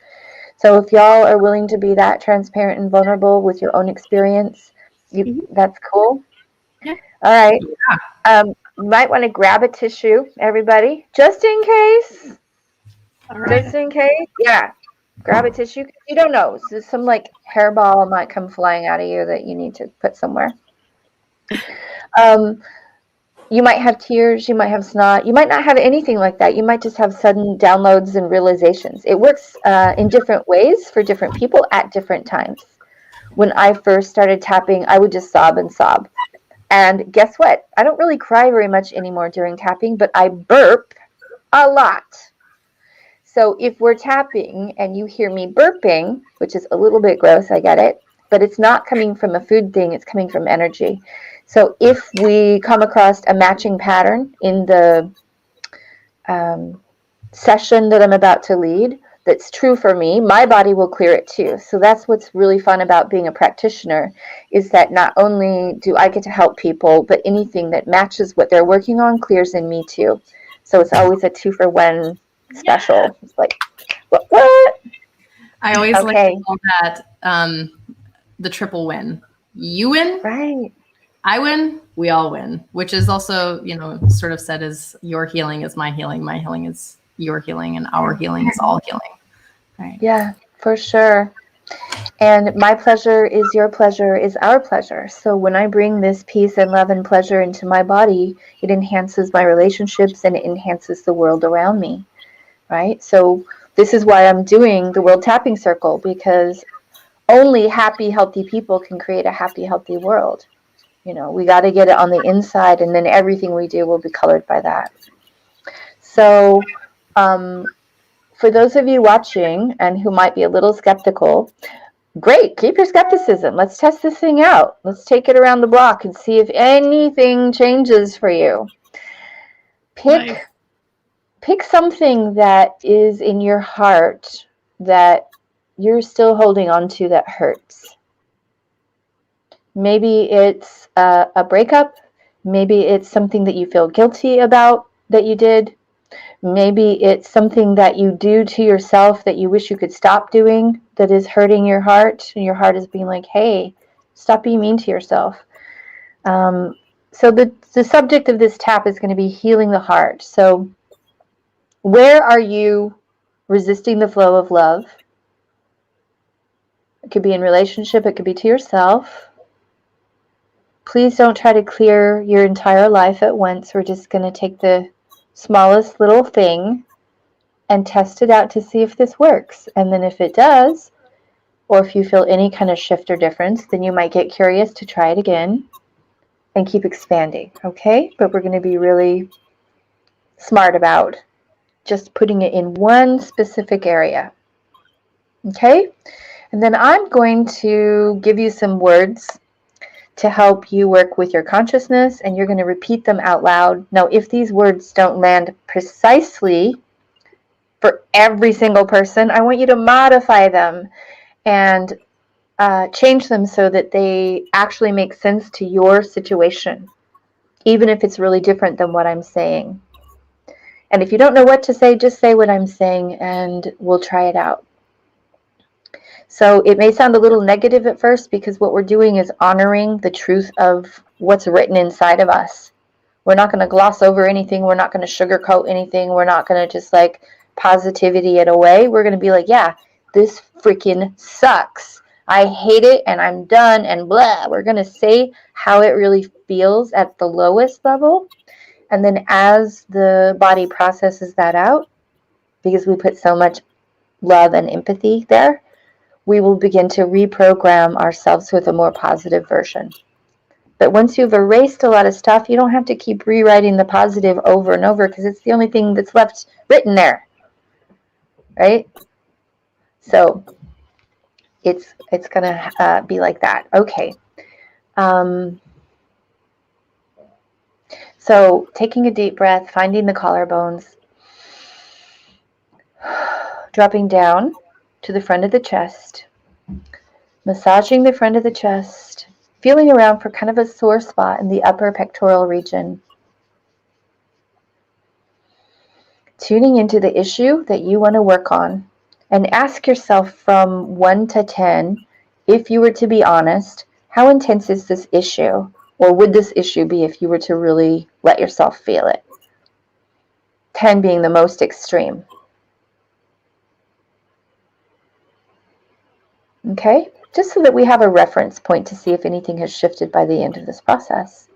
B: So if y'all are willing to be that transparent and vulnerable with your own experience, that's cool.
A: Yeah.
B: All right.
C: Yeah.
B: you might want to grab a tissue, everybody, just in case.
A: All right.
B: Just in case. Yeah. Grab a tissue. You don't know. So some like hairball might come flying out of you that you need to put somewhere. You might have tears. You might have snot. You might not have anything like that. You might just have sudden downloads and realizations. It works in different ways for different people at different times. When I first started tapping, I would just sob and sob. And guess what? I don't really cry very much anymore during tapping, but I burp a lot. So if we're tapping and you hear me burping, which is a little bit gross, I get it, but it's not coming from a food thing, it's coming from energy. So if we come across a matching pattern in the session that I'm about to lead, that's true for me, my body will clear it too. So that's what's really fun about being a practitioner, is that not only do I get to help people, but anything that matches what they're working on clears in me too. So it's always a 2-for-1 special. It's like, what?
C: I always like to call that the triple win. You win,
B: right?
C: I win, we all win, which is also, sort of said as your healing is my healing is your healing, and our healing is all healing. Right.
B: Yeah, for sure. And my pleasure is your pleasure is our pleasure. So when I bring this peace and love and pleasure into my body, it enhances my relationships and it enhances the world around me. Right? So this is why I'm doing the World Tapping Circle, because only happy, healthy people can create a happy, healthy world. We got to get it on the inside, and then everything we do will be colored by that. So for those of you watching and who might be a little skeptical, great, keep your skepticism. Let's test this thing out. Let's take it around the block and see if anything changes for you. Pick something that is in your heart that you're still holding on to that hurts. Maybe it's a breakup. Maybe it's something that you feel guilty about that you did. Maybe it's something that you do to yourself that you wish you could stop doing, that is hurting your heart. And your heart is being like, hey, stop being mean to yourself. So the subject of this tap is going to be healing the heart. So where are you resisting the flow of love? It could be in relationship. It could be to yourself. Please don't try to clear your entire life at once. We're just going to take the smallest little thing and test it out to see if this works. And then if it does, or if you feel any kind of shift or difference, then you might get curious to try it again and keep expanding. Okay? But we're going to be really smart about just putting it in one specific area. Okay? And then I'm going to give you some words to help you work with your consciousness, and you're going to repeat them out loud. Now, if these words don't land precisely for every single person, I want you to modify them and change them so that they actually make sense to your situation, even if it's really different than what I'm saying. And if you don't know what to say, just say what I'm saying and we'll try it out. So it may sound a little negative at first, because what we're doing is honoring the truth of what's written inside of us. We're not going to gloss over anything. We're not going to sugarcoat anything. We're not going to just like positivity it away. We're going to be like, yeah, this freaking sucks. I hate it and I'm done and blah. We're going to say how it really feels at the lowest level. And then as the body processes that out, because we put so much love and empathy there, we will begin to reprogram ourselves with a more positive version. But once you've erased a lot of stuff, you don't have to keep rewriting the positive over and over, because it's the only thing that's left written there, right? So it's going to be like that. Okay. So taking a deep breath, finding the collarbones, dropping down to the front of the chest, massaging the front of the chest, feeling around for kind of a sore spot in the upper pectoral region. Tuning into the issue that you want to work on, and ask yourself from 1 to 10, if you were to be honest, how intense is this issue? Or would this issue be if you were to really let yourself feel it. 10 being the most extreme. Okay? Just so that we have a reference point to see if anything has shifted by the end of this process.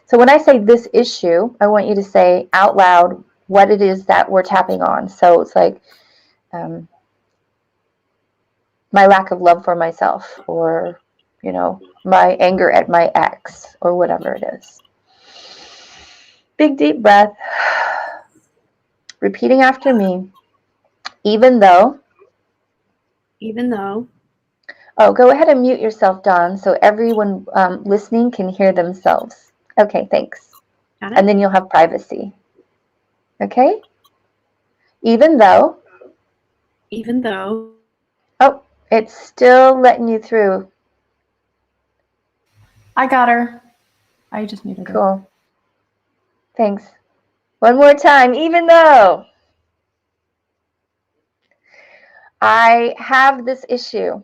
B: So when I say this issue, I want you to say out loud what it is that we're tapping on. So it's like my lack of love for myself, or, you know, my anger at my ex, or whatever it is. Big deep breath. Repeating after me. Even though. Oh, go ahead and mute yourself, Dawn, so everyone listening can hear themselves. Okay, thanks. And then you'll have privacy. Okay? Even though. Oh, it's still letting you through.
C: I got her. I just muted her.
B: Cool. Thanks. One more time. Even though I have this issue.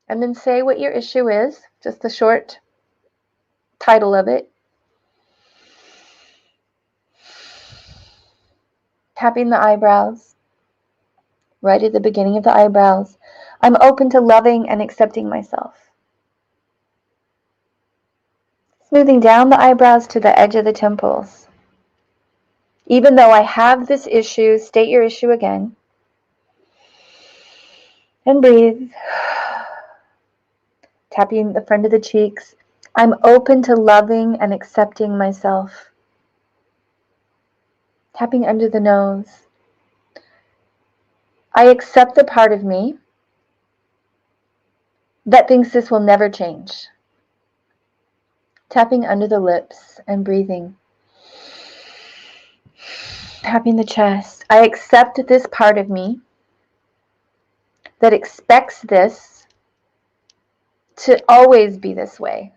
B: And then say what your issue is, just the short title of it. Tapping the eyebrows, right at the beginning of the eyebrows. I'm open to loving and accepting myself. Smoothing down the eyebrows to the edge of the temples. Even though I have this issue, state your issue again. And breathe. Tapping the front of the cheeks. I'm open to loving and accepting myself. Tapping under the nose. I accept the part of me that thinks this will never change. Tapping under the lips and breathing. Tapping the chest. I accept this part of me that expects this to always be this way.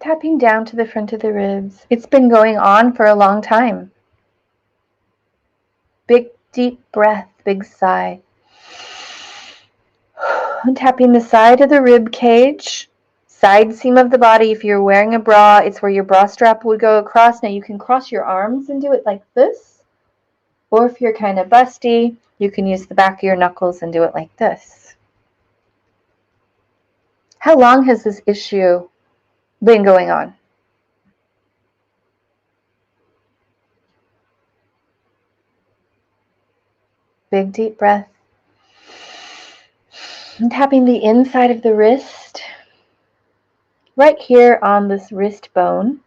B: Tapping down to the front of the ribs. It's been going on for a long time. Big deep breath, big sigh. And tapping the side of the rib cage, side seam of the body. If you're wearing a bra, it's where your bra strap would go across. Now you can cross your arms and do it like this. Or if you're kind of busty, you can use the back of your knuckles and do it like this. How long has this issue been going on? Big deep breath. And tapping the inside of the wrist, right here on this wrist bone,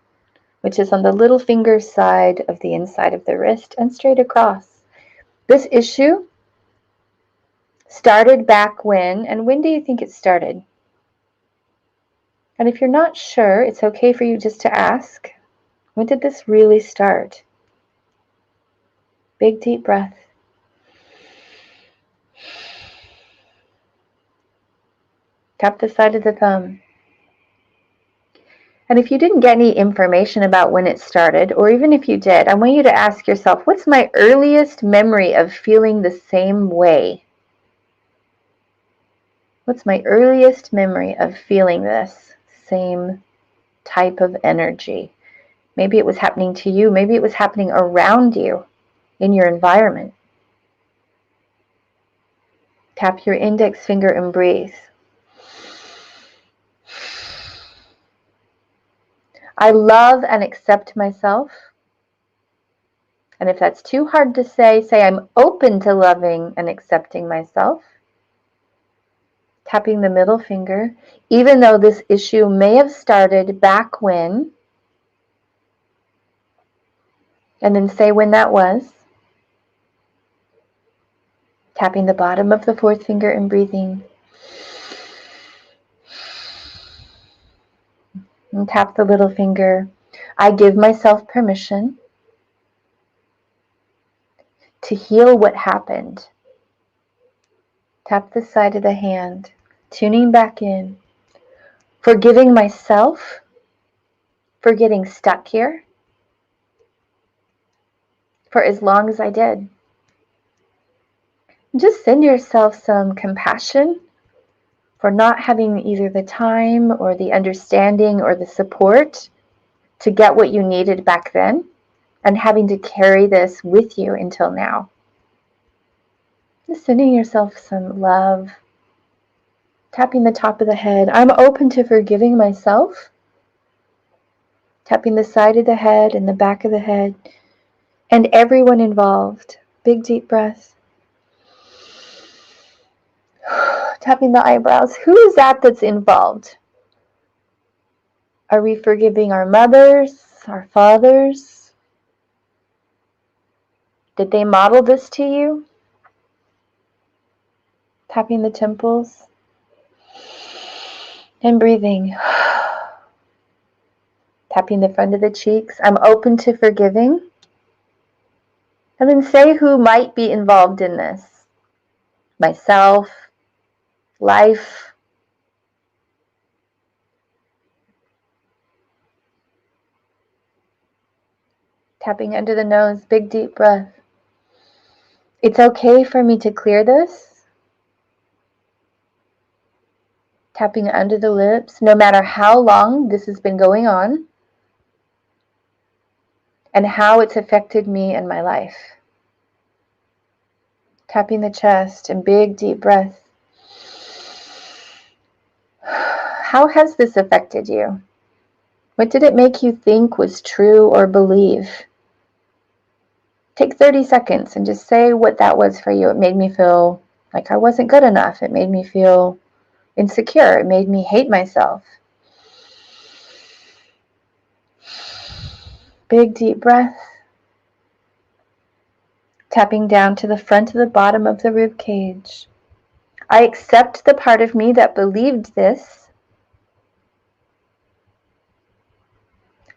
B: which is on the little finger side of the inside of the wrist, and straight across. This issue started back when, and when do you think it started? And if you're not sure, it's okay for you just to ask, when did this really start? Big deep breath. Tap the side of the thumb. And if you didn't get any information about when it started, or even if you did, I want you to ask yourself, what's my earliest memory of feeling the same way? What's my earliest memory of feeling this same type of energy? Maybe it was happening to you. Maybe it was happening around you in your environment. Tap your index finger and breathe. I love and accept myself. And if that's too hard to say I'm open to loving and accepting myself. Tapping the middle finger, even though this issue may have started back when. And then say when that was. Tapping the bottom of the fourth finger and breathing. And tap the little finger. I give myself permission to heal what happened. Tap the side of the hand, tuning back in. Forgiving myself for getting stuck here for as long as I did. Just send yourself some compassion for not having either the time or the understanding or the support to get what you needed back then, and having to carry this with you until now. Just sending yourself some love. Tapping the top of the head. I'm open to forgiving myself. Tapping the side of the head and the back of the head. And everyone involved. Big deep breath. Tapping the eyebrows. Who is that that's involved? Are we forgiving our mothers, our fathers? Did they model this to you? Tapping the temples. And breathing. Tapping the front of the cheeks. I'm open to forgiving. And then say who might be involved in this. Myself, life. Tapping under the nose, big deep breath. It's okay for me to clear this. Tapping under the lips, no matter how long this has been going on and how it's affected me and my life. Tapping the chest and big deep breath. How has this affected you? What did it make you think was true or believe? Take 30 seconds and just say what that was for you. It made me feel like I wasn't good enough. It made me feel insecure. It made me hate myself. Big deep breath. Tapping down to the front of the bottom of the rib cage. I accept the part of me that believed this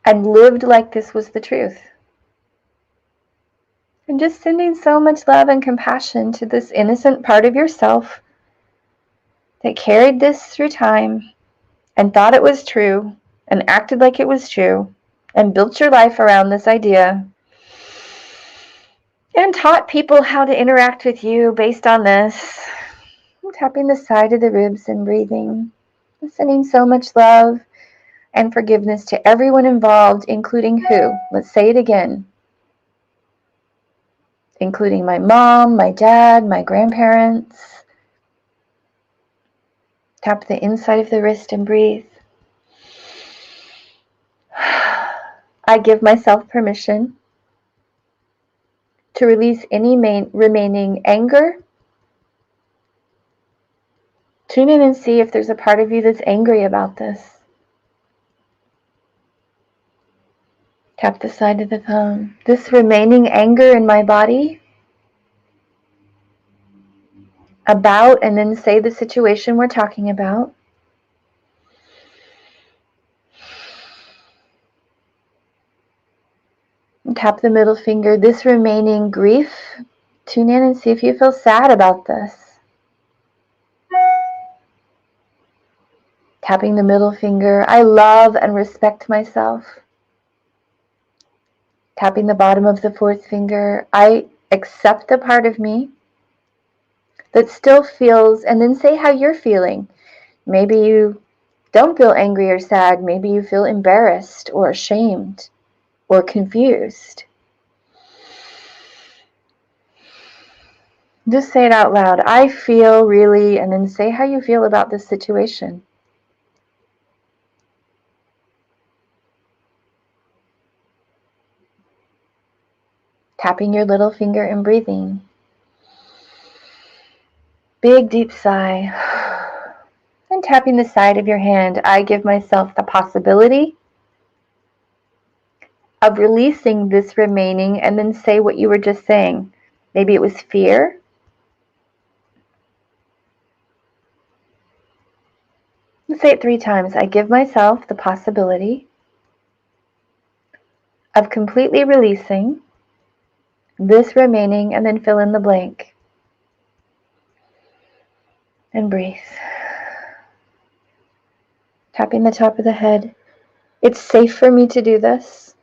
B: and lived like this was the truth. And just sending so much love and compassion to this innocent part of yourself that carried this through time and thought it was true and acted like it was true and built your life around this idea and taught people how to interact with you based on this. Tapping the side of the ribs and breathing. Sending so much love and forgiveness to everyone involved, including who? Let's say it again. Including my mom, my dad, my grandparents. Tap the inside of the wrist and breathe. I give myself permission to release any remaining anger. Tune in and see if there's a part of you that's angry about this. Tap the side of the thumb. This remaining anger in my body about, and then say the situation we're talking about. And tap the middle finger. This remaining grief. Tune in and see if you feel sad about this. Tapping the middle finger. I love and respect myself. Tapping the bottom of the fourth finger. I accept the part of me that still feels, and then say how you're feeling. Maybe you don't feel angry or sad. Maybe you feel embarrassed or ashamed or confused. Just say it out loud. I feel really, and then say how you feel about this situation. Tapping your little finger and breathing. Big deep sigh. And tapping the side of your hand. I give myself the possibility of releasing this remaining, and then say what you were just saying. Maybe it was fear. Let's say it 3 times. I give myself the possibility of completely releasing this remaining, and then fill in the blank. And breathe. Tapping the top of the head. It's safe for me to do this.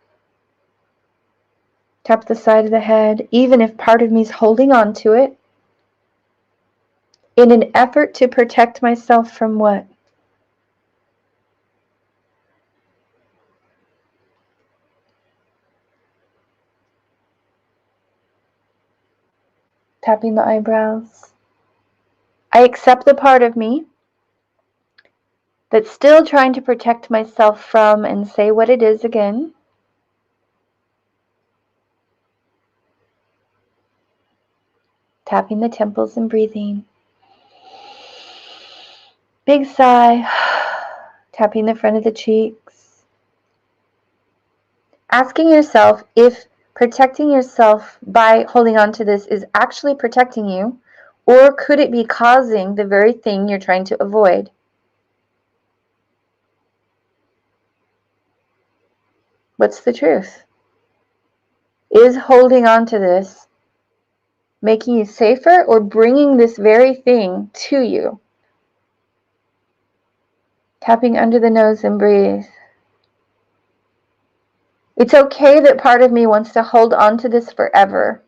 B: Tap the side of the head. Even if part of me is holding on to it, in an effort to protect myself from what? Tapping the eyebrows. I accept the part of me that's still trying to protect myself from, and say what it is again. Tapping the temples and breathing. Big sigh. Tapping the front of the cheeks. Asking yourself if protecting yourself by holding on to this is actually protecting you, or could it be causing the very thing you're trying to avoid? What's the truth? Is holding on to this making you safer or bringing this very thing to you? Tapping under the nose and breathe. It's okay that part of me wants to hold on to this forever.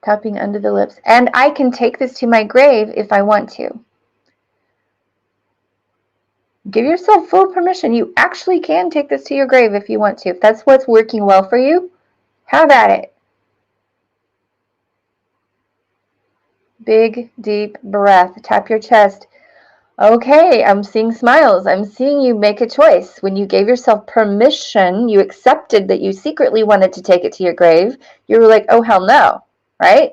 B: Tapping under the lips. And I can take this to my grave if I want to. Give yourself full permission. You actually can take this to your grave if you want to. If that's what's working well for you, have at it. Big, deep breath. Tap your chest. Okay, I'm seeing smiles. I'm seeing you make a choice. When you gave yourself permission, you accepted that you secretly wanted to take it to your grave. You were like, oh, hell no, right?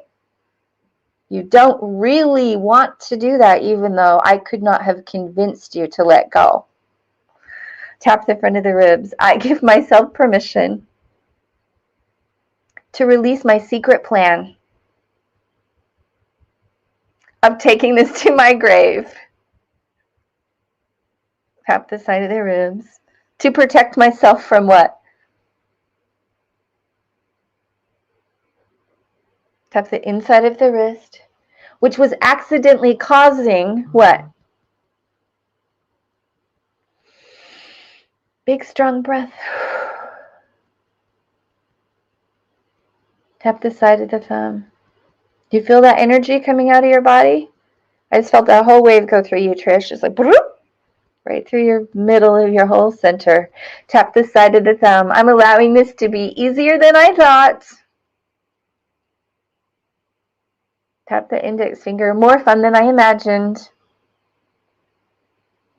B: You don't really want to do that, even though I could not have convinced you to let go. Tap the front of the ribs. I give myself permission to release my secret plan of taking this to my grave. Tap the side of the ribs. To protect myself from what? Tap the inside of the wrist, which was accidentally causing what? Big, strong breath. Tap the side of the thumb. Do you feel that energy coming out of your body? I just felt that whole wave go through you, Trish. It's like, right through your middle of your whole center. Tap the side of the thumb. I'm allowing this to be easier than I thought. Tap the index finger. More fun than I imagined.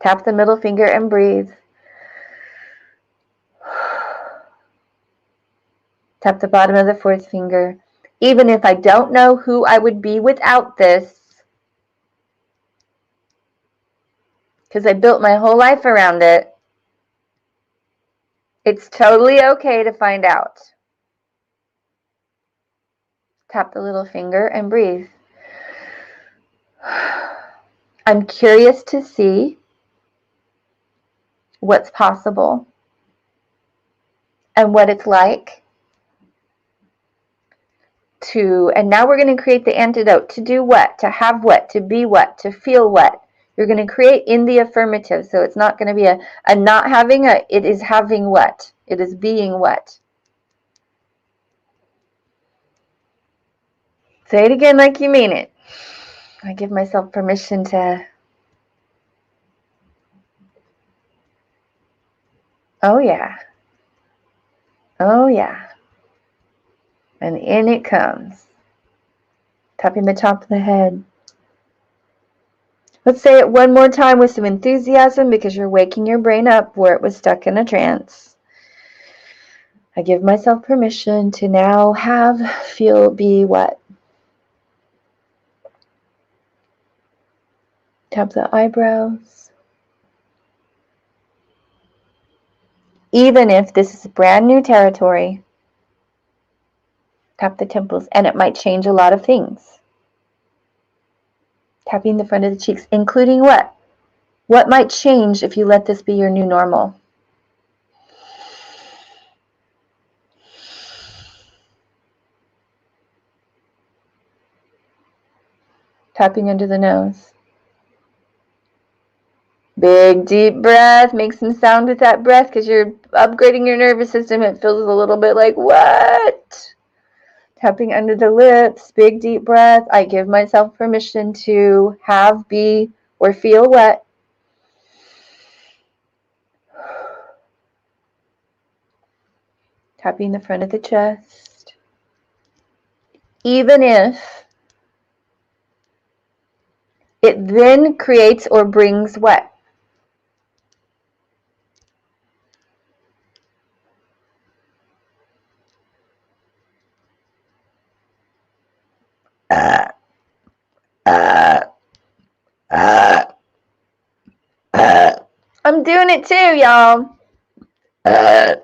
B: Tap the middle finger and breathe. Tap the bottom of the fourth finger. Even if I don't know who I would be without this, because I built my whole life around it, it's totally okay to find out. Tap the little finger and breathe. I'm curious to see what's possible and what it's like to, and now we're going to create the antidote. To do what? To have what? To be what? To feel what? You're going to create in the affirmative. So it's not going to be a not having, it is having what? It is being what? Say it again like you mean it. I give myself permission to, oh yeah. Oh yeah. And in it comes. Tapping the top of the head. Let's say it one more time with some enthusiasm, because you're waking your brain up where it was stuck in a trance. I give myself permission to now have, feel, be what? Tap the eyebrows. Even if this is brand new territory, tap the temples, and it might change a lot of things. Tapping the front of the cheeks, including what? What might change if you let this be your new normal? Tapping under the nose. Big, deep breath. Make some sound with that breath, because you're upgrading your nervous system. It feels a little bit like, what? Tapping under the lips, big deep breath. I give myself permission to have, be, or feel wet. Tapping the front of the chest. Even if it then creates or brings wet. I'm doing it too, y'all.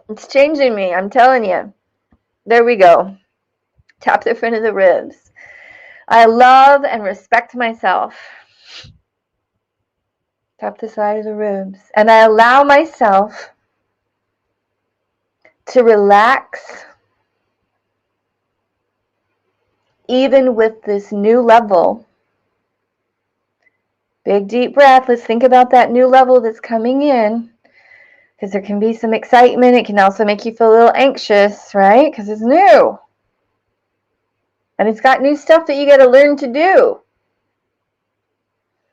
B: It's changing me, I'm telling you. There we go. Tap the front of the ribs. I love and respect myself. Tap the side of the ribs. And I allow myself to relax even with this new level. Big deep breath. Let's think about that new level that's coming in. Because there can be some excitement. It can also make you feel a little anxious, right? Because it's new. And it's got new stuff that you got to learn to do.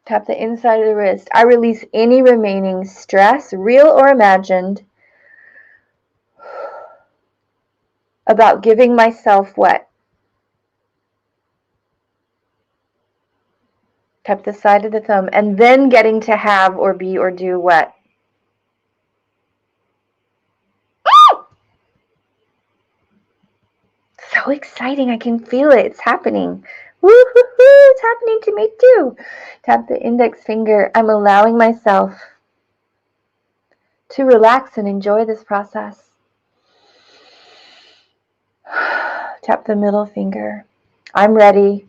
B: Tap the inside of the wrist. I release any remaining stress, real or imagined, about giving myself wet. Tap the side of the thumb. And then getting to have or be or do wet. So exciting. I can feel it. It's happening. Woo-hoo-hoo. It's happening to me too. Tap the index finger. I'm allowing myself to relax and enjoy this process. Tap the middle finger. I'm ready.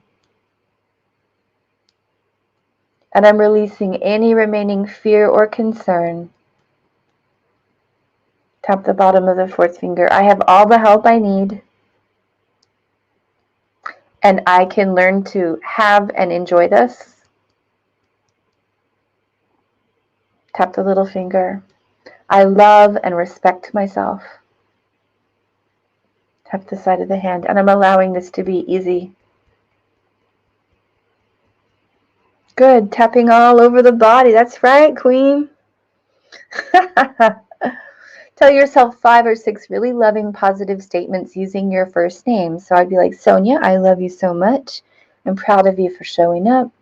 B: And I'm releasing any remaining fear or concern. Tap the bottom of the fourth finger. I have all the help I need. And I can learn to have and enjoy this. Tap the little finger. I love and respect myself. Tap the side of the hand. And I'm allowing this to be easy. Good. Tapping all over the body. That's right, Queen. Tell yourself 5 or 6 really loving, positive statements using your first name. So I'd be like, Sonya, I love you so much. I'm proud of you for showing up.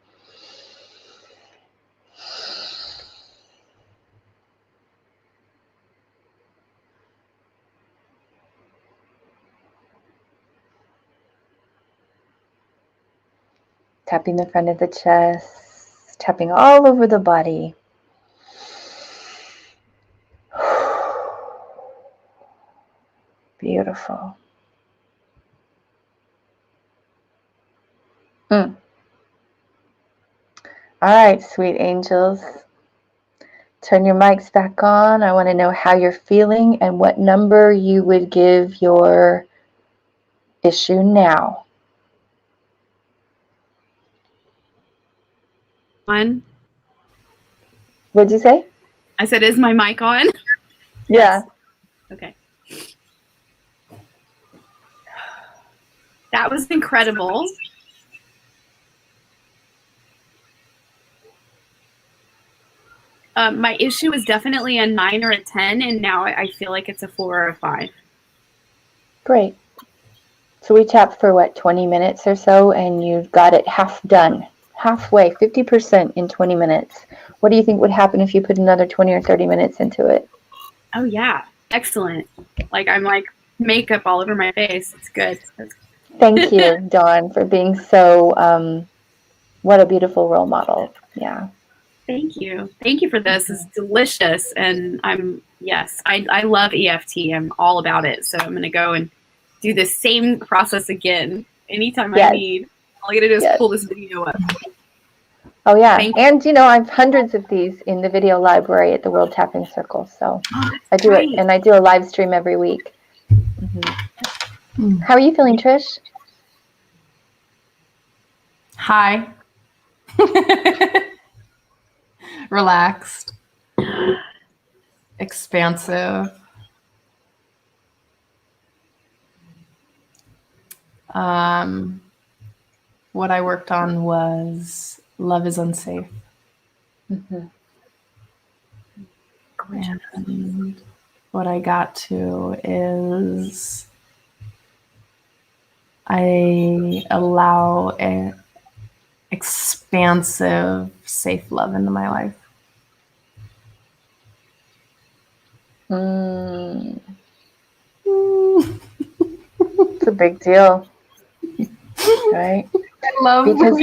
B: Tapping the front of the chest, tapping all over the body. Beautiful. All right, sweet angels. Turn your mics back on. I want to know how you're feeling and what number you would give your issue now.
A: 1.
B: What'd you say?
A: I said, is my mic on?
B: Yeah.
A: Yes. Okay. That was incredible. My issue is definitely a 9 or a 10, and now I feel like it's a 4 or a 5.
B: Great. So we tapped for what, 20 minutes or so, and you've got it half done. Halfway, 50% in 20 minutes. What do you think would happen if you put another 20 or 30 minutes into it?
A: Oh, yeah. Excellent. Like, I'm like makeup all over my face. It's good.
B: Thank you, Dawn, for being so, what a beautiful role model. Yeah.
A: Thank you. Thank you for this. It's delicious. And I love EFT. I'm all about it. So I'm going to go and do the same process again anytime I need. All I got to do is pull this video up.
B: Oh, yeah. And, you know, I have hundreds of these in the video library at the World Tapping Circle. So I do it. And I do a live stream every week. How are you feeling, Trish?
C: Hi. Relaxed. Expansive. What I worked on was love is unsafe.
B: Mm-hmm.
C: And what I got to is I allow an expansive, safe love into my life.
B: It's a big deal, right?
C: I love because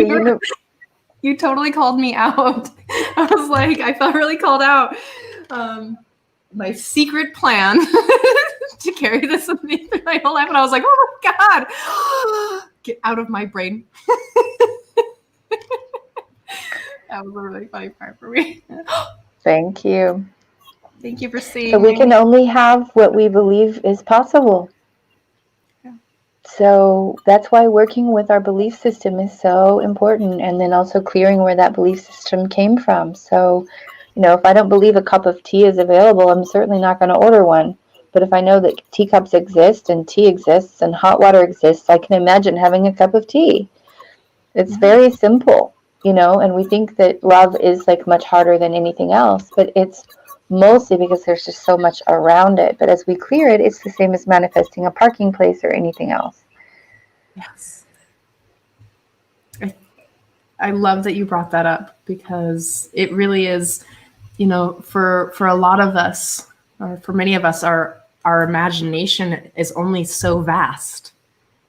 C: you totally called me out. I was like, I felt really called out. My secret plan to carry this with me through my whole life, and I was like, oh my God, get out of my brain. That was a really funny part for me.
B: Thank you.
C: Thank you for seeing.
B: So we can only have what we believe is possible.
C: Yeah.
B: So that's why working with our belief system is so important, and then also clearing where that belief system came from. So, if I don't believe a cup of tea is available, I'm certainly not going to order one. But if I know that teacups exist and tea exists and hot water exists, I can imagine having a cup of tea. It's very simple, and we think that love is like much harder than anything else, but it's mostly because there's just so much around it. But as we clear it, it's the same as manifesting a parking place or anything else.
C: Yes. I love that you brought that up, because it really is, for a lot of us, or for many of us, our imagination is only so vast.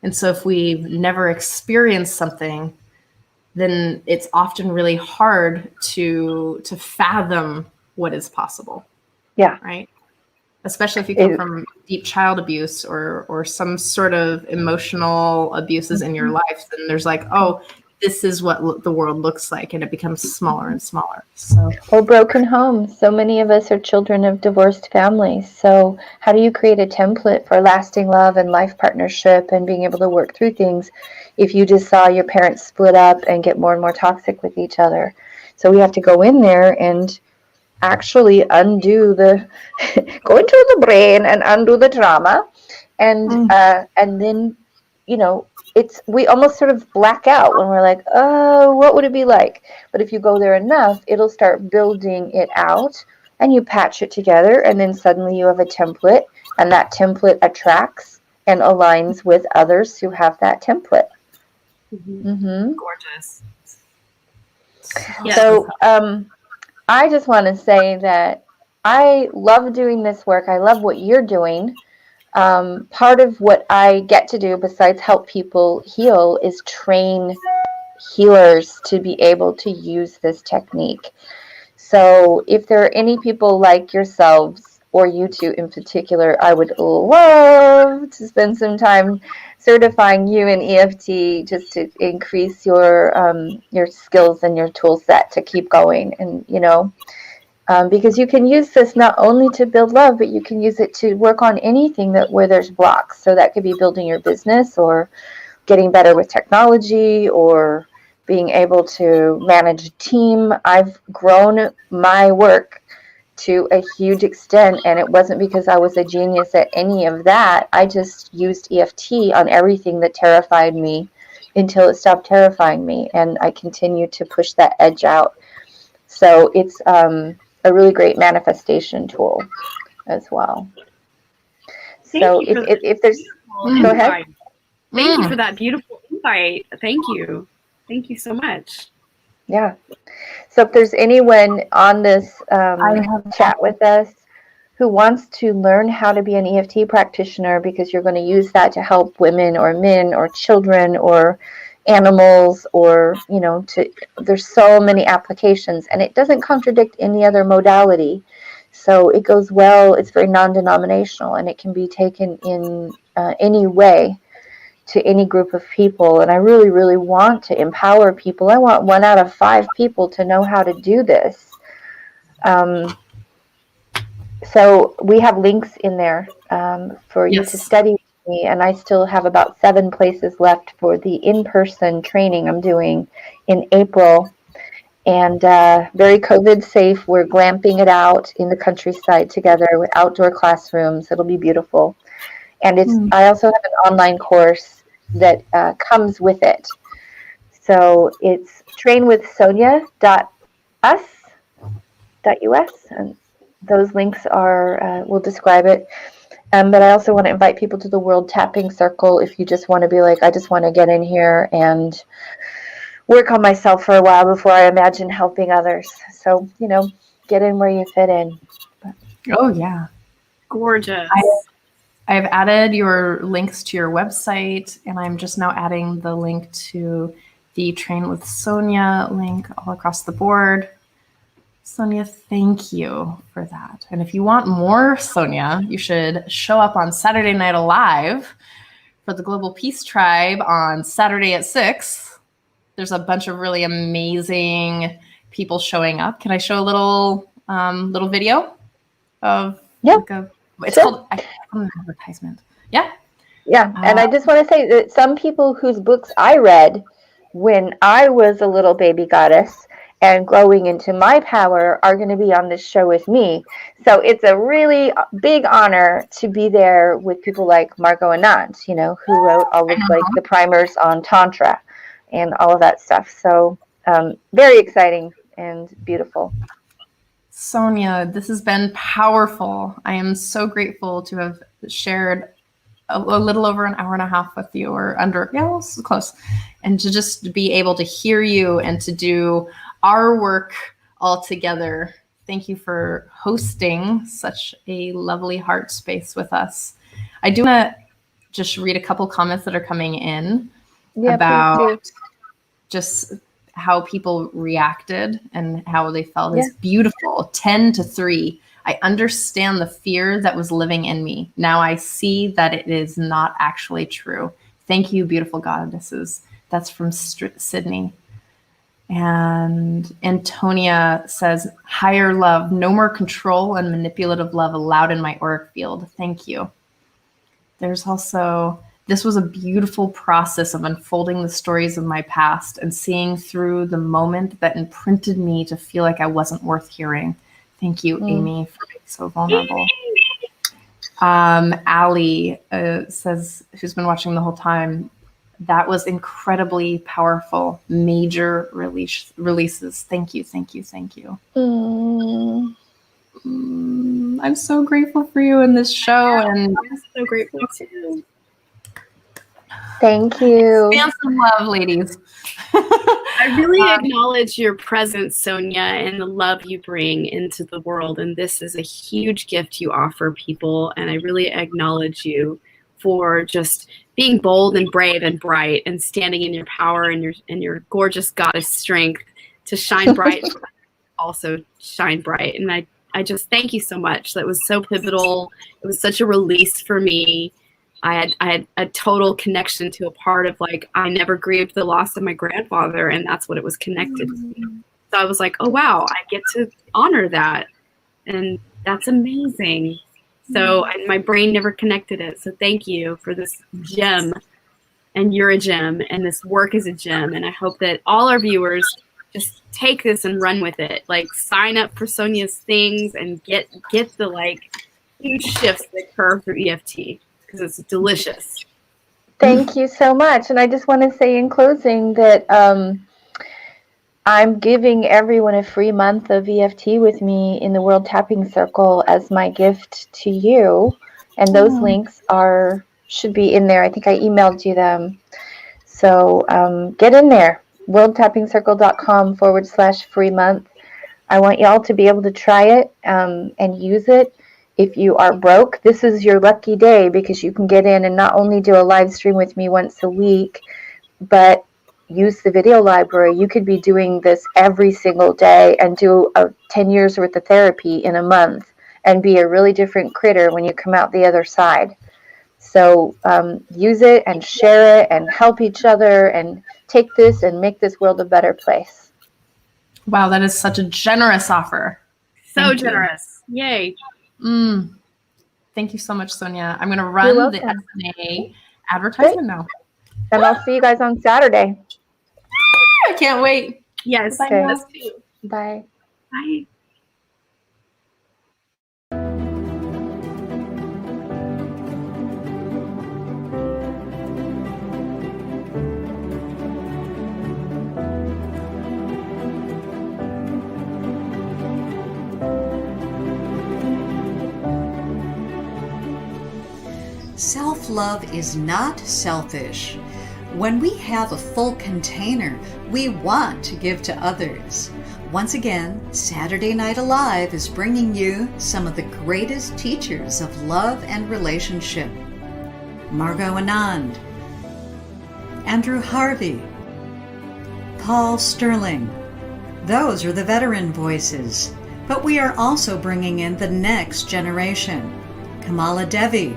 C: And so if we've never experienced something, then it's often really hard to fathom what is possible.
B: Yeah.
C: Right. Especially if you come from deep child abuse or some sort of emotional abuses in your life, then there's like, oh, this is what the world looks like, and it becomes smaller and smaller. So,
B: or broken homes. So many of us are children of divorced families. So how do you create a template for lasting love and life partnership and being able to work through things if you just saw your parents split up and get more and more toxic with each other? So we have to go in there and actually undo go into the brain and undo the trauma, and then we almost sort of black out when we're like, oh, what would it be like? But if you go there enough, it'll start building it out, and you patch it together, and then suddenly you have a template, and that template attracts and aligns with others who have that template.
A: Gorgeous.
B: So I just want to say that I love doing this work. I love what you're doing. Part of what I get to do besides help people heal is train healers to be able to use this technique. So if there are any people like yourselves, or you two in particular, I would love to spend some time certifying you in EFT, just to increase your skills and your tool set to keep going. And because you can use this not only to build love, but you can use it to work on anything where there's blocks. So that could be building your business, or getting better with technology, or being able to manage a team. I've grown my work to a huge extent, and it wasn't because I was a genius at any of that. I just used EFT on everything that terrified me until it stopped terrifying me, and I continued to push that edge out. So it's a really great manifestation tool as well. So if there's, go ahead.
A: Thank you for that beautiful insight. Thank you so much.
B: Yeah. So if there's anyone on this chat with us who wants to learn how to be an EFT practitioner, because you're going to use that to help women or men or children or animals, or there's so many applications, and it doesn't contradict any other modality. So it goes well. It's very non-denominational, and it can be taken in any way to any group of people. And I really, really want to empower people. I want 1 out of 5 people to know how to do this. So we have links in there for you to study with me. And I still have about 7 places left for the in-person training I'm doing in April. And very COVID safe. We're glamping it out in the countryside together with outdoor classrooms. It'll be beautiful. And I also have an online course that comes with it. So it's trainwithsonya.us, and those links are will describe it. But I also want to invite people to the World Tapping Circle if you just want to be like, I just want to get in here and work on myself for a while before I imagine helping others. So, get in where you fit in.
C: Oh, yeah.
A: Gorgeous.
C: I've added your links to your website, and I'm just now adding the link to the Train with Sonya link all across the board. Sonya, thank you for that. And if you want more Sonya, you should show up on Saturday Night Alive for the Global Peace Tribe on Saturday at 6. There's a bunch of really amazing people showing up. Can I show a little video of?
B: Yeah.
C: It's called an advertisement. Yeah.
B: Yeah. And I just want to say that some people whose books I read when I was a little baby goddess and growing into my power are going to be on this show with me. So it's a really big honor to be there with people like Margot Anand, who wrote all of the primers on Tantra and all of that stuff. So very exciting and beautiful.
C: Sonya, this has been powerful. I am so grateful to have shared a little over an hour and a half with you, or under, close, and to just be able to hear you and to do our work all together. Thank you for hosting such a lovely heart space with us. I do want to just read a couple comments that are coming in about just how people reacted and how they felt. Is beautiful. 10-3. I understand the fear that was living in me. Now I see that it is not actually true. Thank you, beautiful goddesses. That's from Sydney. And Antonia says, higher love, no more control and manipulative love allowed in my auric field. Thank you. There's also, this was a beautiful process of unfolding the stories of my past and seeing through the moment that imprinted me to feel like I wasn't worth hearing. Thank you, Amy, for being so vulnerable. Allie says, who's been watching the whole time, that was incredibly powerful. Major releases. Thank you, thank you, thank you. I'm so grateful for you in this show, and
A: I'm so grateful too.
B: Thank you.
C: Stand some love, ladies.
A: I really acknowledge your presence, Sonya, and the love you bring into the world. And this is a huge gift you offer people. And I really acknowledge you for just being bold and brave and bright and standing in your power and your gorgeous goddess strength to shine bright, also shine bright. And I just thank you so much. That was so pivotal. It was such a release for me. I had a total connection to a part of, like, I never grieved the loss of my grandfather, and that's what it was connected to. So I was like, oh, wow, I get to honor that. And that's amazing. So my brain never connected it. So thank you for this gem. And you're a gem, and this work is a gem. And I hope that all our viewers just take this and run with it. Like, sign up for Sonya's things and get the, like, huge shifts that occur through EFT. Because it's delicious.
B: Thank you so much. And I just want to say in closing that I'm giving everyone a free month of EFT with me in the World Tapping Circle as my gift to you. And those links should be in there. I think I emailed you them. So get in there. worldtappingcircle.com/free month. I want y'all to be able to try it and use it. If you are broke, this is your lucky day, because you can get in and not only do a live stream with me once a week, but use the video library. You could be doing this every single day and do 10 years worth of therapy in a month and be a really different critter when you come out the other side. So use it and share it and help each other and take this and make this world a better place.
C: Wow, that is such a generous offer.
A: So generous. Yay.
C: Thank you so much, Sonya. I'm going to run the SMA advertisement now.
B: And I'll see you guys on Saturday.
C: I can't wait.
A: Yes.
B: Okay. Bye.
A: Bye.
D: love is not selfish. When we have a full container, we want to give to others. Once again, Saturday Night Alive is bringing you some of the greatest teachers of love and relationship. Margot Anand, Andrew Harvey, Paul Sterling. Those are the veteran voices, but we are also bringing in the next generation. Kamala Devi,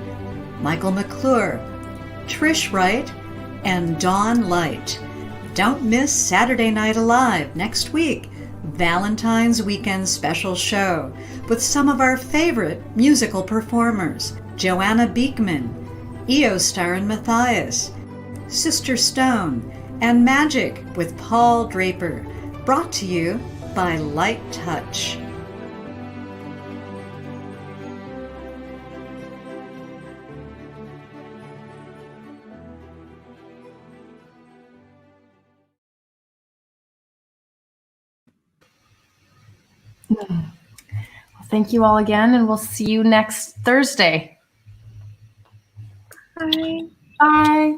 D: Michael McClure, Trish Wright, and Dawn Light. Don't miss Saturday Night Alive next week, Valentine's Weekend special show with some of our favorite musical performers, Joanna Beekman, Eostar and Matthias, Sister Stone, and Magic with Paul Draper, brought to you by Light Touch.
C: Well, thank you all again, and we'll see you next Thursday.
A: Bye.
C: Bye.